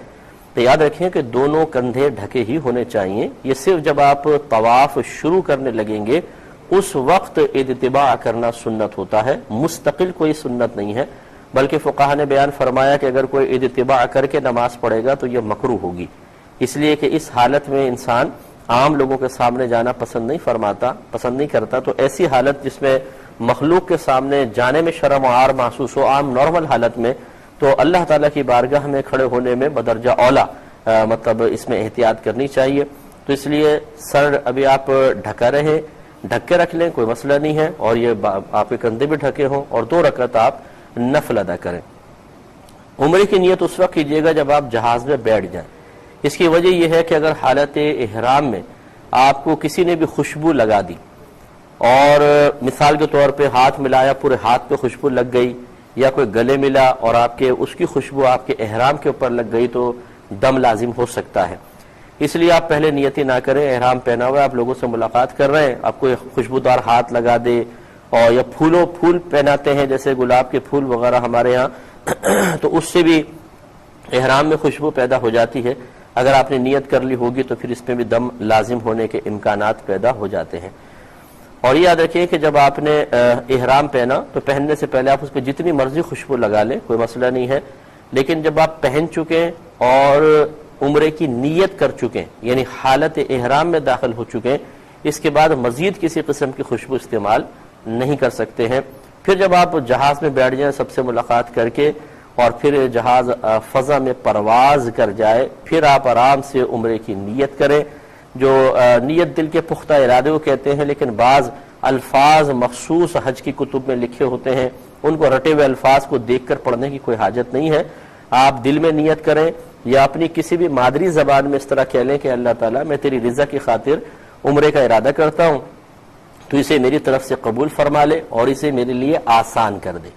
تو یاد رکھیں کہ دونوں کندھے ڈھکے ہی ہونے چاہیے۔ یہ صرف جب آپ طواف شروع کرنے لگیں گے اس وقت اتباع کرنا سنت ہوتا ہے، مستقل کوئی سنت نہیں ہے، بلکہ فقہاء نے بیان فرمایا کہ اگر کوئی اتباع کر کے نماز پڑھے گا تو یہ مکروہ ہوگی، اس لیے کہ اس حالت میں انسان عام لوگوں کے سامنے جانا پسند نہیں کرتا، تو ایسی حالت جس میں مخلوق کے سامنے جانے میں شرم و عار محسوس ہو، عام نارمل حالت میں، تو اللہ تعالیٰ کی بارگاہ میں کھڑے ہونے میں بدرجہ اولا مطلب اس میں احتیاط کرنی چاہیے۔ تو اس لیے سر ابھی آپ ڈھکا رہے، ڈھک کے رکھ لیں، کوئی مسئلہ نہیں ہے، اور یہ آپ کے کندھے بھی ڈھکے ہوں، اور 2 رکعت آپ نفل ادا کریں۔ عمرے کی نیت اس وقت کیجیے گا جب آپ جہاز میں بیٹھ جائیں۔ اس کی وجہ یہ ہے کہ اگر حالت احرام میں آپ کو کسی نے بھی خوشبو لگا دی اور مثال کے طور پہ ہاتھ ملایا، پورے ہاتھ پہ خوشبو لگ گئی، یا کوئی گلے ملا اور آپ کے اس کی خوشبو آپ کے احرام کے اوپر لگ گئی تو دم لازم ہو سکتا ہے۔ اس لیے آپ پہلے نیتی نہ کریں، احرام پہنا ہوا ہے، آپ لوگوں سے ملاقات کر رہے ہیں، آپ کو خوشبودار ہاتھ لگا دے، اور یا پھول پہناتے ہیں جیسے گلاب کے پھول وغیرہ ہمارے ہاں، تو اس سے بھی احرام میں خوشبو پیدا ہو جاتی ہے۔ اگر آپ نے نیت کر لی ہوگی تو پھر اس میں بھی دم لازم ہونے کے امکانات پیدا ہو جاتے ہیں۔ اور یہ یاد رکھیے کہ جب آپ نے احرام پہنا تو پہننے سے پہلے آپ اس پہ جتنی مرضی خوشبو لگا لیں، کوئی مسئلہ نہیں ہے، لیکن جب آپ پہن چکے اور عمرے کی نیت کر چکے یعنی حالت احرام میں داخل ہو چکے، اس کے بعد مزید کسی قسم کی خوشبو استعمال نہیں کر سکتے ہیں۔ پھر جب آپ جہاز میں بیٹھ جائیں سب سے ملاقات کر کے اور پھر جہاز فضا میں پرواز کر جائے، پھر آپ آرام سے عمرے کی نیت کریں۔ جو نیت دل کے پختہ ارادے کو کہتے ہیں، لیکن بعض الفاظ مخصوص حج کی کتب میں لکھے ہوتے ہیں، ان کو رٹے ہوئے الفاظ کو دیکھ کر پڑھنے کی کوئی حاجت نہیں ہے۔ آپ دل میں نیت کریں یا اپنی کسی بھی مادری زبان میں اس طرح کہہ لیں کہ اللہ تعالیٰ میں تیری رضا کی خاطر عمرے کا ارادہ کرتا ہوں، تو اسے میری طرف سے قبول فرما لے اور اسے میرے لیے آسان کر دے۔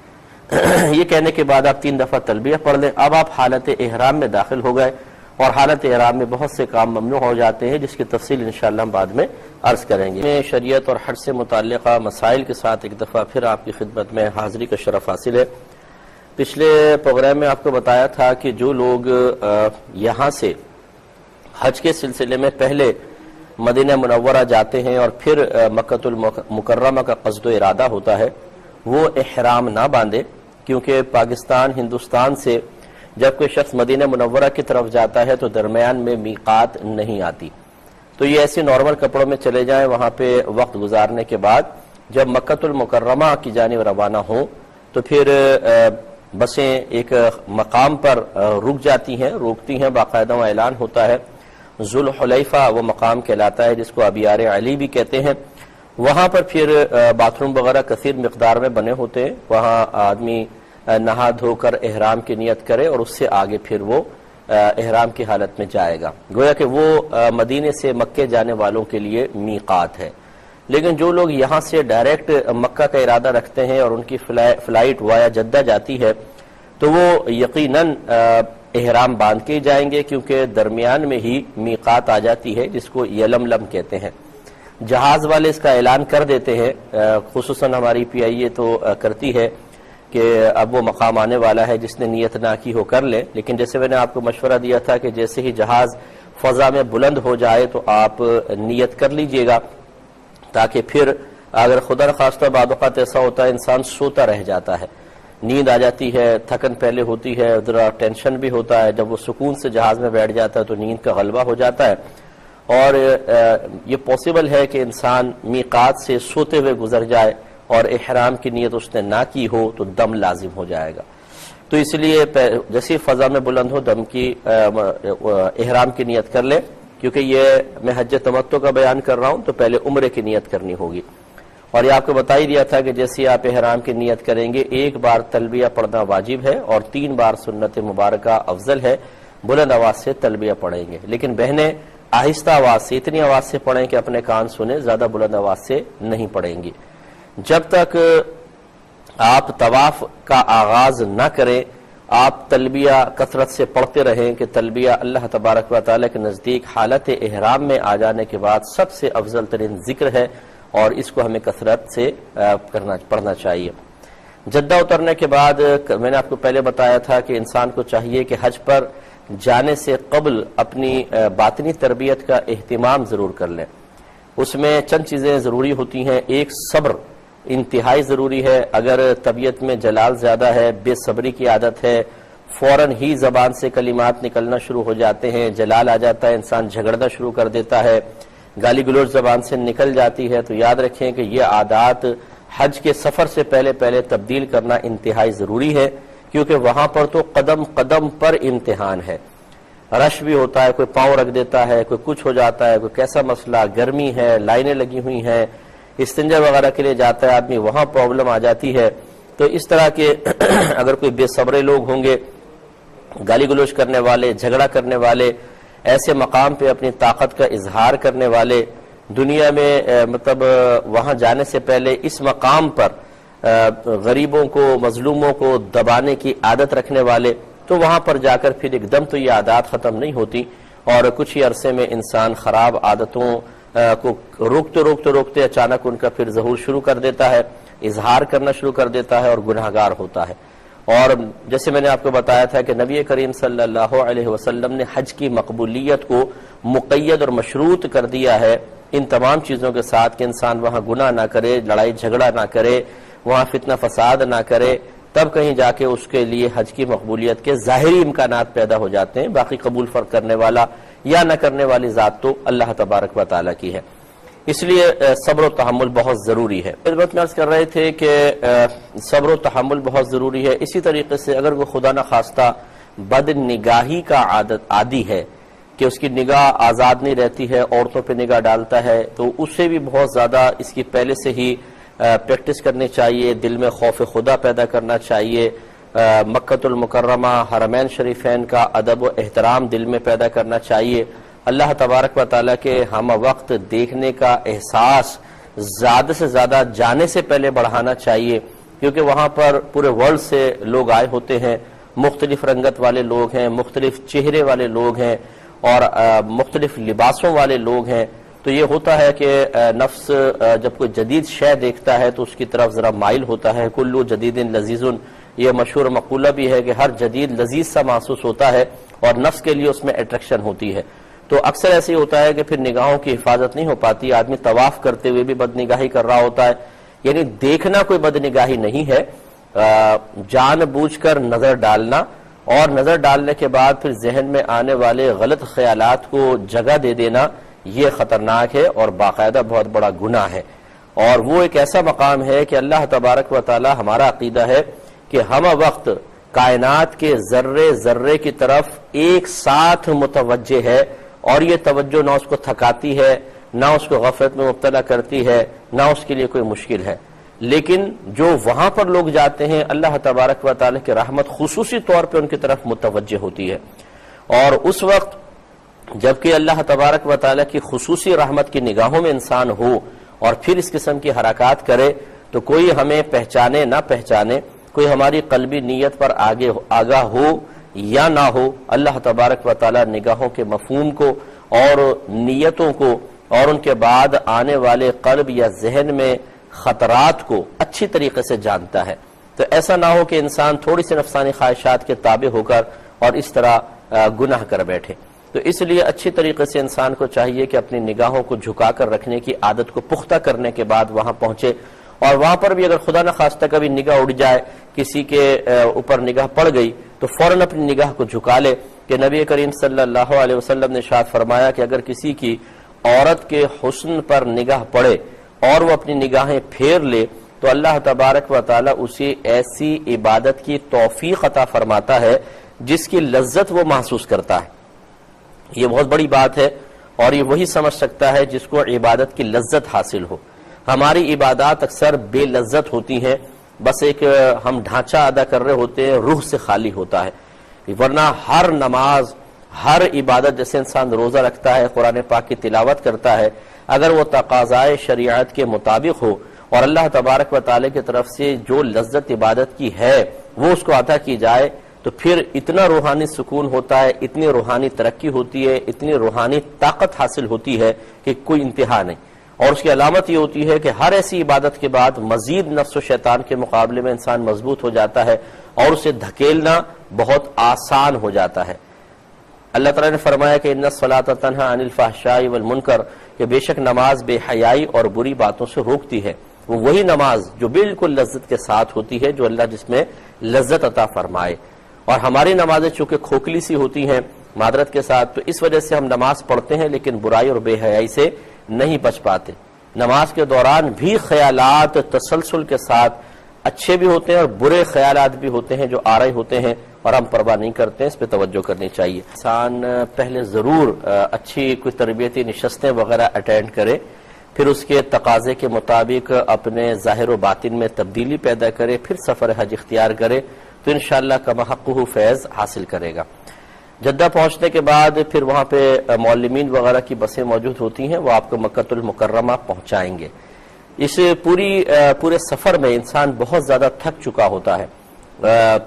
یہ کہنے کے بعد آپ 3 دفعہ تلبیہ پڑھ لیں. اب آپ حالت احرام میں داخل ہو گئے اور حالت احرام میں بہت سے کام ممنوع ہو جاتے ہیں جس کی تفصیل انشاءاللہ ہم بعد میں عرض کریں گے. میں شریعت اور حج سے متعلقہ مسائل کے ساتھ ایک دفعہ پھر آپ کی خدمت میں حاضری کا شرف حاصل ہے. پچھلے پروگرام میں آپ کو بتایا تھا کہ جو لوگ یہاں سے حج کے سلسلے میں پہلے مدینہ منورہ جاتے ہیں اور پھر مکۃ المکرمہ کا قصد و ارادہ ہوتا ہے وہ احرام نہ باندھے، کیونکہ پاکستان ہندوستان سے جب کوئی شخص مدینہ منورہ کی طرف جاتا ہے تو درمیان میں میقات نہیں آتی. تو یہ ایسے نارمل کپڑوں میں چلے جائیں، وہاں پہ وقت گزارنے کے بعد جب مکۃ المکرمہ کی جانب روانہ ہوں تو پھر بسیں ایک مقام پر رک جاتی ہیں، روکتی ہیں، باقاعدہ وہ اعلان ہوتا ہے. ذوالحلیفہ وہ مقام کہلاتا ہے جس کو ابیار علی بھی کہتے ہیں. وہاں پر پھر باتھ روم وغیرہ کثیر مقدار میں بنے ہوتے ہیں، وہاں آدمی نہا دھو کر احرام کی نیت کرے اور اس سے آگے پھر وہ احرام کی حالت میں جائے گا. گویا کہ وہ مدینے سے مکے جانے والوں کے لیے میقات ہے. لیکن جو لوگ یہاں سے ڈائریکٹ مکہ کا ارادہ رکھتے ہیں اور ان کی فلائٹ وایا جدہ جاتی ہے تو وہ یقیناً احرام باندھ کے جائیں گے، کیونکہ درمیان میں ہی میقات آ جاتی ہے جس کو یلملم کہتے ہیں. جہاز والے اس کا اعلان کر دیتے ہیں، خصوصاً ہماری PIA تو کرتی ہے کہ اب وہ مقام آنے والا ہے، جس نے نیت نہ کی ہو کر لے. لیکن جیسے میں نے آپ کو مشورہ دیا تھا کہ جیسے ہی جہاز فضا میں بلند ہو جائے تو آپ نیت کر لیجئے گا، تاکہ پھر اگر خدا نخواستہ بعض اوقات ایسا ہوتا ہے انسان سوتا رہ جاتا ہے، نیند آ جاتی ہے، تھکن پہلے ہوتی ہے، ذرا ٹینشن بھی ہوتا ہے، جب وہ سکون سے جہاز میں بیٹھ جاتا ہے تو نیند کا غلبہ ہو جاتا ہے. اور یہ پاسبل ہے کہ انسان میقات سے سوتے ہوئے گزر جائے اور احرام کی نیت اس نے نہ کی ہو تو دم لازم ہو جائے گا. تو اس لیے جیسے فضا میں بلند ہو دم کی احرام کی نیت کر لے، کیونکہ یہ میں حج تمتع کا بیان کر رہا ہوں تو پہلے عمرے کی نیت کرنی ہوگی. اور یہ آپ کو بتا ہی دیا تھا کہ جیسے آپ احرام کی نیت کریں گے 1 بار تلبیہ پڑھنا واجب ہے اور 3 بار سنت مبارکہ افضل ہے. بلند آواز سے تلبیہ پڑھیں گے، لیکن بہنیں آہستہ آواز سے، اتنی آواز سے پڑھیں کہ اپنے کان سنیں، زیادہ بلند آواز سے نہیں پڑھیں گی. جب تک آپ طواف کا آغاز نہ کریں آپ تلبیہ کثرت سے پڑھتے رہیں کہ تلبیہ اللہ تبارک و تعالیٰ کے نزدیک حالت احرام میں آ جانے کے بعد سب سے افضل ترین ذکر ہے اور اس کو ہمیں کثرت سے پڑھنا چاہیے. جدہ اترنے کے بعد میں نے آپ کو پہلے بتایا تھا کہ انسان کو چاہیے کہ حج پر جانے سے قبل اپنی باطنی تربیت کا اہتمام ضرور کر لیں. اس میں چند چیزیں ضروری ہوتی ہیں. ایک صبر انتہائی ضروری ہے. اگر طبیعت میں جلال زیادہ ہے، بے صبری کی عادت ہے، فوراً ہی زبان سے کلمات نکلنا شروع ہو جاتے ہیں، جلال آ جاتا ہے، انسان جھگڑنا شروع کر دیتا ہے، گالی گلوچ زبان سے نکل جاتی ہے، تو یاد رکھیں کہ یہ عادات حج کے سفر سے پہلے تبدیل کرنا انتہائی ضروری ہے، کیونکہ وہاں پر تو قدم قدم پر امتحان ہے. رش بھی ہوتا ہے، کوئی پاؤں رکھ دیتا ہے، کوئی کچھ ہو جاتا ہے، کوئی کیسا مسئلہ، گرمی ہے، لائنیں لگی ہوئی ہیں، استنجا وغیرہ کے لیے جاتا ہے آدمی، وہاں پرابلم آ جاتی ہے. تو اس طرح کے اگر کوئی بے صبرے لوگ ہوں گے، گالی گلوچ کرنے والے، جھگڑا کرنے والے، ایسے مقام پہ اپنی طاقت کا اظہار کرنے والے، دنیا میں مطلب وہاں جانے سے پہلے اس مقام پر غریبوں کو، مظلوموں کو دبانے کی عادت رکھنے والے، تو وہاں پر جا کر پھر ایک دم تو یہ عادات ختم نہیں ہوتی اور کچھ ہی عرصے میں انسان خراب عادتوں کو روکتے اچانک ان کا پھر ظہور شروع کر دیتا ہے، اظہار کرنا شروع کر دیتا ہے اور گناہگار ہوتا ہے. اور جیسے میں نے آپ کو بتایا تھا کہ نبی کریم صلی اللہ علیہ وسلم نے حج کی مقبولیت کو مقید اور مشروط کر دیا ہے ان تمام چیزوں کے ساتھ کہ انسان وہاں گناہ نہ کرے، لڑائی جھگڑا نہ کرے، وہاں فتنہ فساد نہ کرے، تب کہیں جا کے اس کے لیے حج کی مقبولیت کے ظاہری امکانات پیدا ہو جاتے ہیں. باقی قبول فرق کرنے والا یا نہ کرنے والی ذات تو اللہ تبارک و تعالیٰ کی ہے. اس لیے صبر و تحمل بہت ضروری ہے. خدمت میں عرض کر رہے تھے کہ صبر و تحمل بہت ضروری ہے. اسی طریقے سے اگر وہ خدا نخواستہ بد نگاہی کا عادی ہے کہ اس کی نگاہ آزاد نہیں رہتی ہے، عورتوں پہ نگاہ ڈالتا ہے، تو اسے بھی بہت زیادہ اس کی پہلے سے ہی پریکٹس کرنی چاہیے، دل میں خوف خدا پیدا کرنا چاہیے، مکۃ المکرمہ حرمین شریفین کا ادب و احترام دل میں پیدا کرنا چاہیے، اللہ تبارک و تعالیٰ کے ہم وقت دیکھنے کا احساس زیادہ سے زیادہ جانے سے پہلے بڑھانا چاہیے، کیونکہ وہاں پر پورے ورلڈ سے لوگ آئے ہوتے ہیں، مختلف رنگت والے لوگ ہیں، مختلف چہرے والے لوگ ہیں اور مختلف لباسوں والے لوگ ہیں. تو یہ ہوتا ہے کہ نفس جب کوئی جدید شے دیکھتا ہے تو اس کی طرف ذرا مائل ہوتا ہے. کلو جدید لذیذ، یہ مشہور مقولہ بھی ہے کہ ہر جدید لذیذ سا محسوس ہوتا ہے اور نفس کے لیے اس میں اٹریکشن ہوتی ہے. تو اکثر ایسے ہی ہوتا ہے کہ پھر نگاہوں کی حفاظت نہیں ہو پاتی. آدمی طواف کرتے ہوئے بھی بد نگاہی کر رہا ہوتا ہے. یعنی دیکھنا کوئی بد نگاہی نہیں ہے، جان بوجھ کر نظر ڈالنا اور نظر ڈالنے کے بعد پھر ذہن میں آنے والے غلط خیالات کو جگہ دے دینا، یہ خطرناک ہے اور باقاعدہ بہت بڑا گناہ ہے. اور وہ ایک ایسا مقام ہے کہ اللہ تبارک و تعالی، ہمارا عقیدہ ہے کہ ہم وقت کائنات کے ذرے ذرے کی طرف ایک ساتھ متوجہ ہے، اور یہ توجہ نہ اس کو تھکاتی ہے، نہ اس کو غفلت میں مبتلا کرتی ہے، نہ اس کے لیے کوئی مشکل ہے. لیکن جو وہاں پر لوگ جاتے ہیں، اللہ تبارک و تعالی کی رحمت خصوصی طور پہ ان کی طرف متوجہ ہوتی ہے. اور اس وقت جبکہ اللہ تبارک و تعالی کی خصوصی رحمت کی نگاہوں میں انسان ہو اور پھر اس قسم کی حرکات کرے، تو کوئی ہمیں پہچانے نہ پہچانے، کوئی ہماری قلبی نیت پر آگاہ ہو یا نہ ہو، اللہ تبارک و تعالی نگاہوں کے مفہوم کو اور نیتوں کو اور ان کے بعد آنے والے قلب یا ذہن میں خطرات کو اچھی طریقے سے جانتا ہے. تو ایسا نہ ہو کہ انسان تھوڑی سی نفسانی خواہشات کے تابع ہو کر اور اس طرح گناہ کر بیٹھے. تو اس لیے اچھی طریقے سے انسان کو چاہیے کہ اپنی نگاہوں کو جھکا کر رکھنے کی عادت کو پختہ کرنے کے بعد وہاں پہنچے. اور وہاں پر بھی اگر خدا نخواستہ کبھی نگاہ اڑ جائے، کسی کے اوپر نگاہ پڑ گئی، تو فوراً اپنی نگاہ کو جھکا لے. کہ نبی کریم صلی اللہ علیہ وسلم نے ارشاد فرمایا کہ اگر کسی کی عورت کے حسن پر نگاہ پڑے اور وہ اپنی نگاہیں پھیر لے تو اللہ تبارک و تعالی اسے ایسی عبادت کی توفیق عطا فرماتا ہے جس کی لذت وہ محسوس کرتا ہے. یہ بہت بڑی بات ہے اور یہ وہی سمجھ سکتا ہے جس کو عبادت کی لذت حاصل ہو. ہماری عبادات اکثر بے لذت ہوتی ہیں، بس ایک ہم ڈھانچہ ادا کر رہے ہوتے ہیں، روح سے خالی ہوتا ہے. ورنہ ہر نماز، ہر عبادت، جیسے انسان روزہ رکھتا ہے، قرآن پاک کی تلاوت کرتا ہے، اگر وہ تقاضائے شریعت کے مطابق ہو اور اللہ تبارک و تعالی کی طرف سے جو لذت عبادت کی ہے وہ اس کو عطا کی جائے، تو پھر اتنا روحانی سکون ہوتا ہے، اتنی روحانی ترقی ہوتی ہے، اتنی روحانی طاقت حاصل ہوتی ہے کہ کوئی انتہا نہیں. اور اس کی علامت یہ ہوتی ہے کہ ہر ایسی عبادت کے بعد مزید نفس و شیطان کے مقابلے میں انسان مضبوط ہو جاتا ہے اور اسے دھکیلنا بہت آسان ہو جاتا ہے. اللہ تعالیٰ نے فرمایا کہ ان الصلاۃ تنہی عن الفحشاء والمنکر، کہ بے شک نماز بے حیائی اور بری باتوں سے روکتی ہے. وہ وہی نماز جو بالکل لذت کے ساتھ ہوتی ہے، جو اللہ جس میں لذت عطا فرمائے. اور ہماری نمازیں چونکہ کھوکھلی سی ہوتی ہیں معذرت کے ساتھ، تو اس وجہ سے ہم نماز پڑھتے ہیں لیکن برائی اور بے حیائی سے نہیں بچ پاتے. نماز کے دوران بھی خیالات تسلسل کے ساتھ اچھے بھی ہوتے ہیں اور برے خیالات بھی ہوتے ہیں جو آ رہے ہوتے ہیں اور ہم پرواہ نہیں کرتے ہیں. اس پہ توجہ کرنی چاہیے. انسان پہلے ضرور اچھی کوئی تربیتی نشستیں وغیرہ اٹینڈ کرے، پھر اس کے تقاضے کے مطابق اپنے ظاہر و باطن میں تبدیلی پیدا کرے، پھر سفر حج اختیار کرے تو انشاءاللہ کما حقہ فیض حاصل کرے گا. جدہ پہنچنے کے بعد پھر وہاں پہ معلمین وغیرہ کی بسیں موجود ہوتی ہیں، وہ آپ کو مکۃ المکرمہ پہنچائیں گے. اس پورے سفر میں انسان بہت زیادہ تھک چکا ہوتا ہے.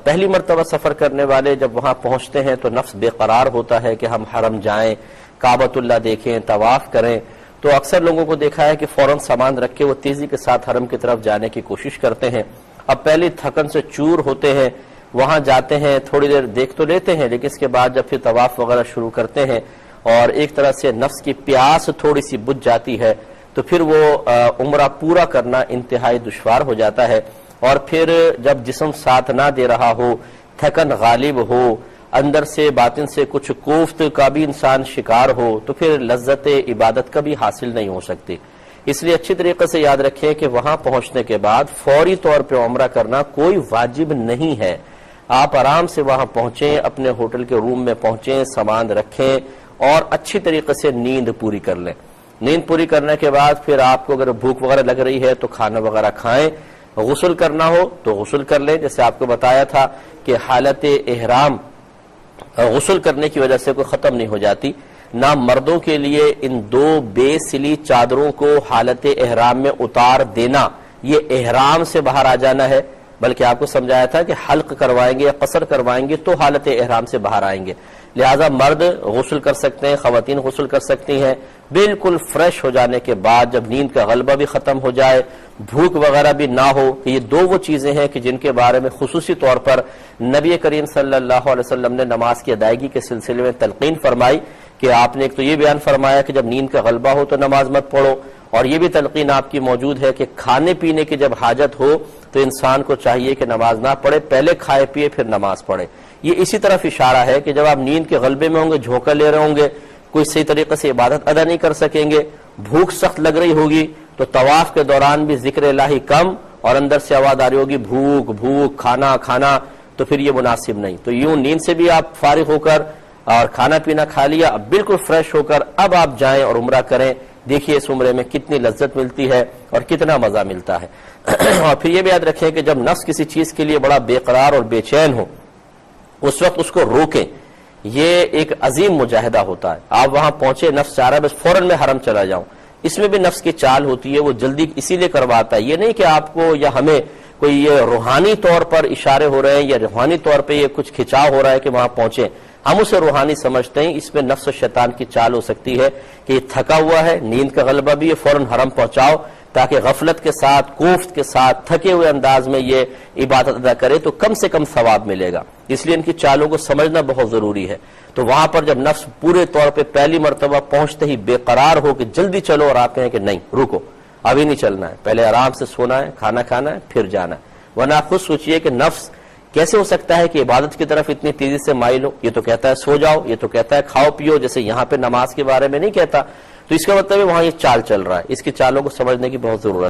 پہلی مرتبہ سفر کرنے والے جب وہاں پہنچتے ہیں تو نفس بے قرار ہوتا ہے کہ ہم حرم جائیں، کعبۃ اللہ دیکھیں، طواف کریں. تو اکثر لوگوں کو دیکھا ہے کہ فوراً سامان رکھ کے وہ تیزی کے ساتھ حرم کی طرف جانے کی کوشش کرتے ہیں. اب پہلی تھکن سے چور ہوتے ہیں، وہاں جاتے ہیں، تھوڑی دیر دیکھ تو لیتے ہیں لیکن اس کے بعد جب پھر طواف وغیرہ شروع کرتے ہیں اور ایک طرح سے نفس کی پیاس تھوڑی سی بجھ جاتی ہے تو پھر وہ عمرہ پورا کرنا انتہائی دشوار ہو جاتا ہے. اور پھر جب جسم ساتھ نہ دے رہا ہو، تھکن غالب ہو، اندر سے باطن سے کچھ کوفت کا بھی انسان شکار ہو، تو پھر لذت عبادت کبھی حاصل نہیں ہو سکتی. اس لیے اچھی طریقے سے یاد رکھیں کہ وہاں پہنچنے کے بعد فوری طور پہ عمرہ کرنا کوئی واجب نہیں ہے. آپ آرام سے وہاں پہنچیں، اپنے ہوٹل کے روم میں پہنچیں، سامان رکھیں اور اچھی طریقے سے نیند پوری کر لیں. نیند پوری کرنے کے بعد پھر آپ کو اگر بھوک وغیرہ لگ رہی ہے تو کھانا وغیرہ کھائیں. غسل کرنا ہو تو غسل کر لیں. جیسے آپ کو بتایا تھا کہ حالت احرام غسل کرنے کی وجہ سے کوئی ختم نہیں ہو جاتی. نہ مردوں کے لیے ان دو بے سلی چادروں کو حالت احرام میں اتار دینا یہ احرام سے باہر آ جانا ہے، بلکہ آپ کو سمجھایا تھا کہ حلق کروائیں گے یا قصر کروائیں گے تو حالت احرام سے باہر آئیں گے. لہٰذا مرد غسل کر سکتے ہیں, خواتین غسل کر سکتی ہیں بالکل فریش ہو جانے کے بعد, جب نیند کا غلبہ بھی ختم ہو جائے, بھوک وغیرہ بھی نہ ہو. کہ یہ دو وہ چیزیں ہیں کہ جن کے بارے میں خصوصی طور پر نبی کریم صلی اللہ علیہ وسلم نے نماز کی ادائیگی کے سلسلے میں تلقین فرمائی کہ آپ نے ایک تو یہ بیان فرمایا کہ جب نیند کا غلبہ ہو تو نماز مت پڑھو, اور یہ بھی تلقین آپ کی موجود ہے کہ کھانے پینے کی جب حاجت ہو تو انسان کو چاہیے کہ نماز نہ پڑھے, پہلے کھائے پیے پھر نماز پڑھے. یہ اسی طرف اشارہ ہے کہ جب آپ نیند کے غلبے میں ہوں گے, جھونکا لے رہے ہوں گے, کوئی صحیح طریقے سے عبادت ادا نہیں کر سکیں گے, بھوک سخت لگ رہی ہوگی, تو طواف کے دوران بھی ذکر الہی کم اور اندر سے آواز آ رہی ہوگی بھوک بھوک کھانا کھانا, تو پھر یہ مناسب نہیں. تو یوں نیند سے بھی آپ فارغ ہو کر اور کھانا پینا کھا لیا, اب بالکل فریش ہو کر اب آپ جائیں اور عمرہ کریں. دیکھیے اس عمرے میں کتنی لذت ملتی ہے اور کتنا مزہ ملتا ہے. اور پھر یہ بھی یاد رکھیں کہ جب نفس کسی چیز کے لیے بڑا بے قرار اور بے چین ہو اس وقت اس کو روکیں. یہ ایک عظیم مجاہدہ ہوتا ہے. آپ وہاں پہنچے, نفس چاہ رہا ہے بس فوراً میں حرم چلا جاؤں, اس میں بھی نفس کی چال ہوتی ہے, وہ جلدی اسی لیے کرواتا ہے. یہ نہیں کہ آپ کو یا ہمیں کوئی یہ روحانی طور پر اشارے ہو رہے ہیں یا روحانی طور پہ یہ کچھ کھچاؤ ہو رہا ہے کہ وہاں پہنچیں, ہم اسے روحانی سمجھتے ہیں. اس میں نفس و شیطان کی چال ہو سکتی ہے کہ یہ تھکا ہوا ہے, نیند کا غلبہ بھی ہے, فوراً حرم پہنچاؤ تاکہ غفلت کے ساتھ, کوفت کے ساتھ, تھکے ہوئے انداز میں یہ عبادت ادا کرے تو کم سے کم ثواب ملے گا. اس لیے ان کی چالوں کو سمجھنا بہت ضروری ہے. تو وہاں پر جب نفس پورے طور پہ پہلی مرتبہ پہنچتے ہی بے قرار ہو کہ جلدی چلو, اور آپ کہیں کہ نہیں رکو, ابھی نہیں چلنا ہے, پہلے آرام سے سونا ہے, کھانا کھانا ہے, پھر جانا ہے. ورنہ آپ خود سوچئے کہ نفس کیسے ہو سکتا ہے کہ عبادت کی طرف اتنی تیزی سے مائل ہو. یہ تو کہتا ہے سو جاؤ, یہ تو کہتا ہے کھاؤ پیو, جیسے یہاں پہ نماز کے بارے میں نہیں کہتا. تو اس کا مطلب ہے وہاں یہ چال چل رہا ہے. اس کی چالوں کو سمجھنے کی بہت ضرورت ہے.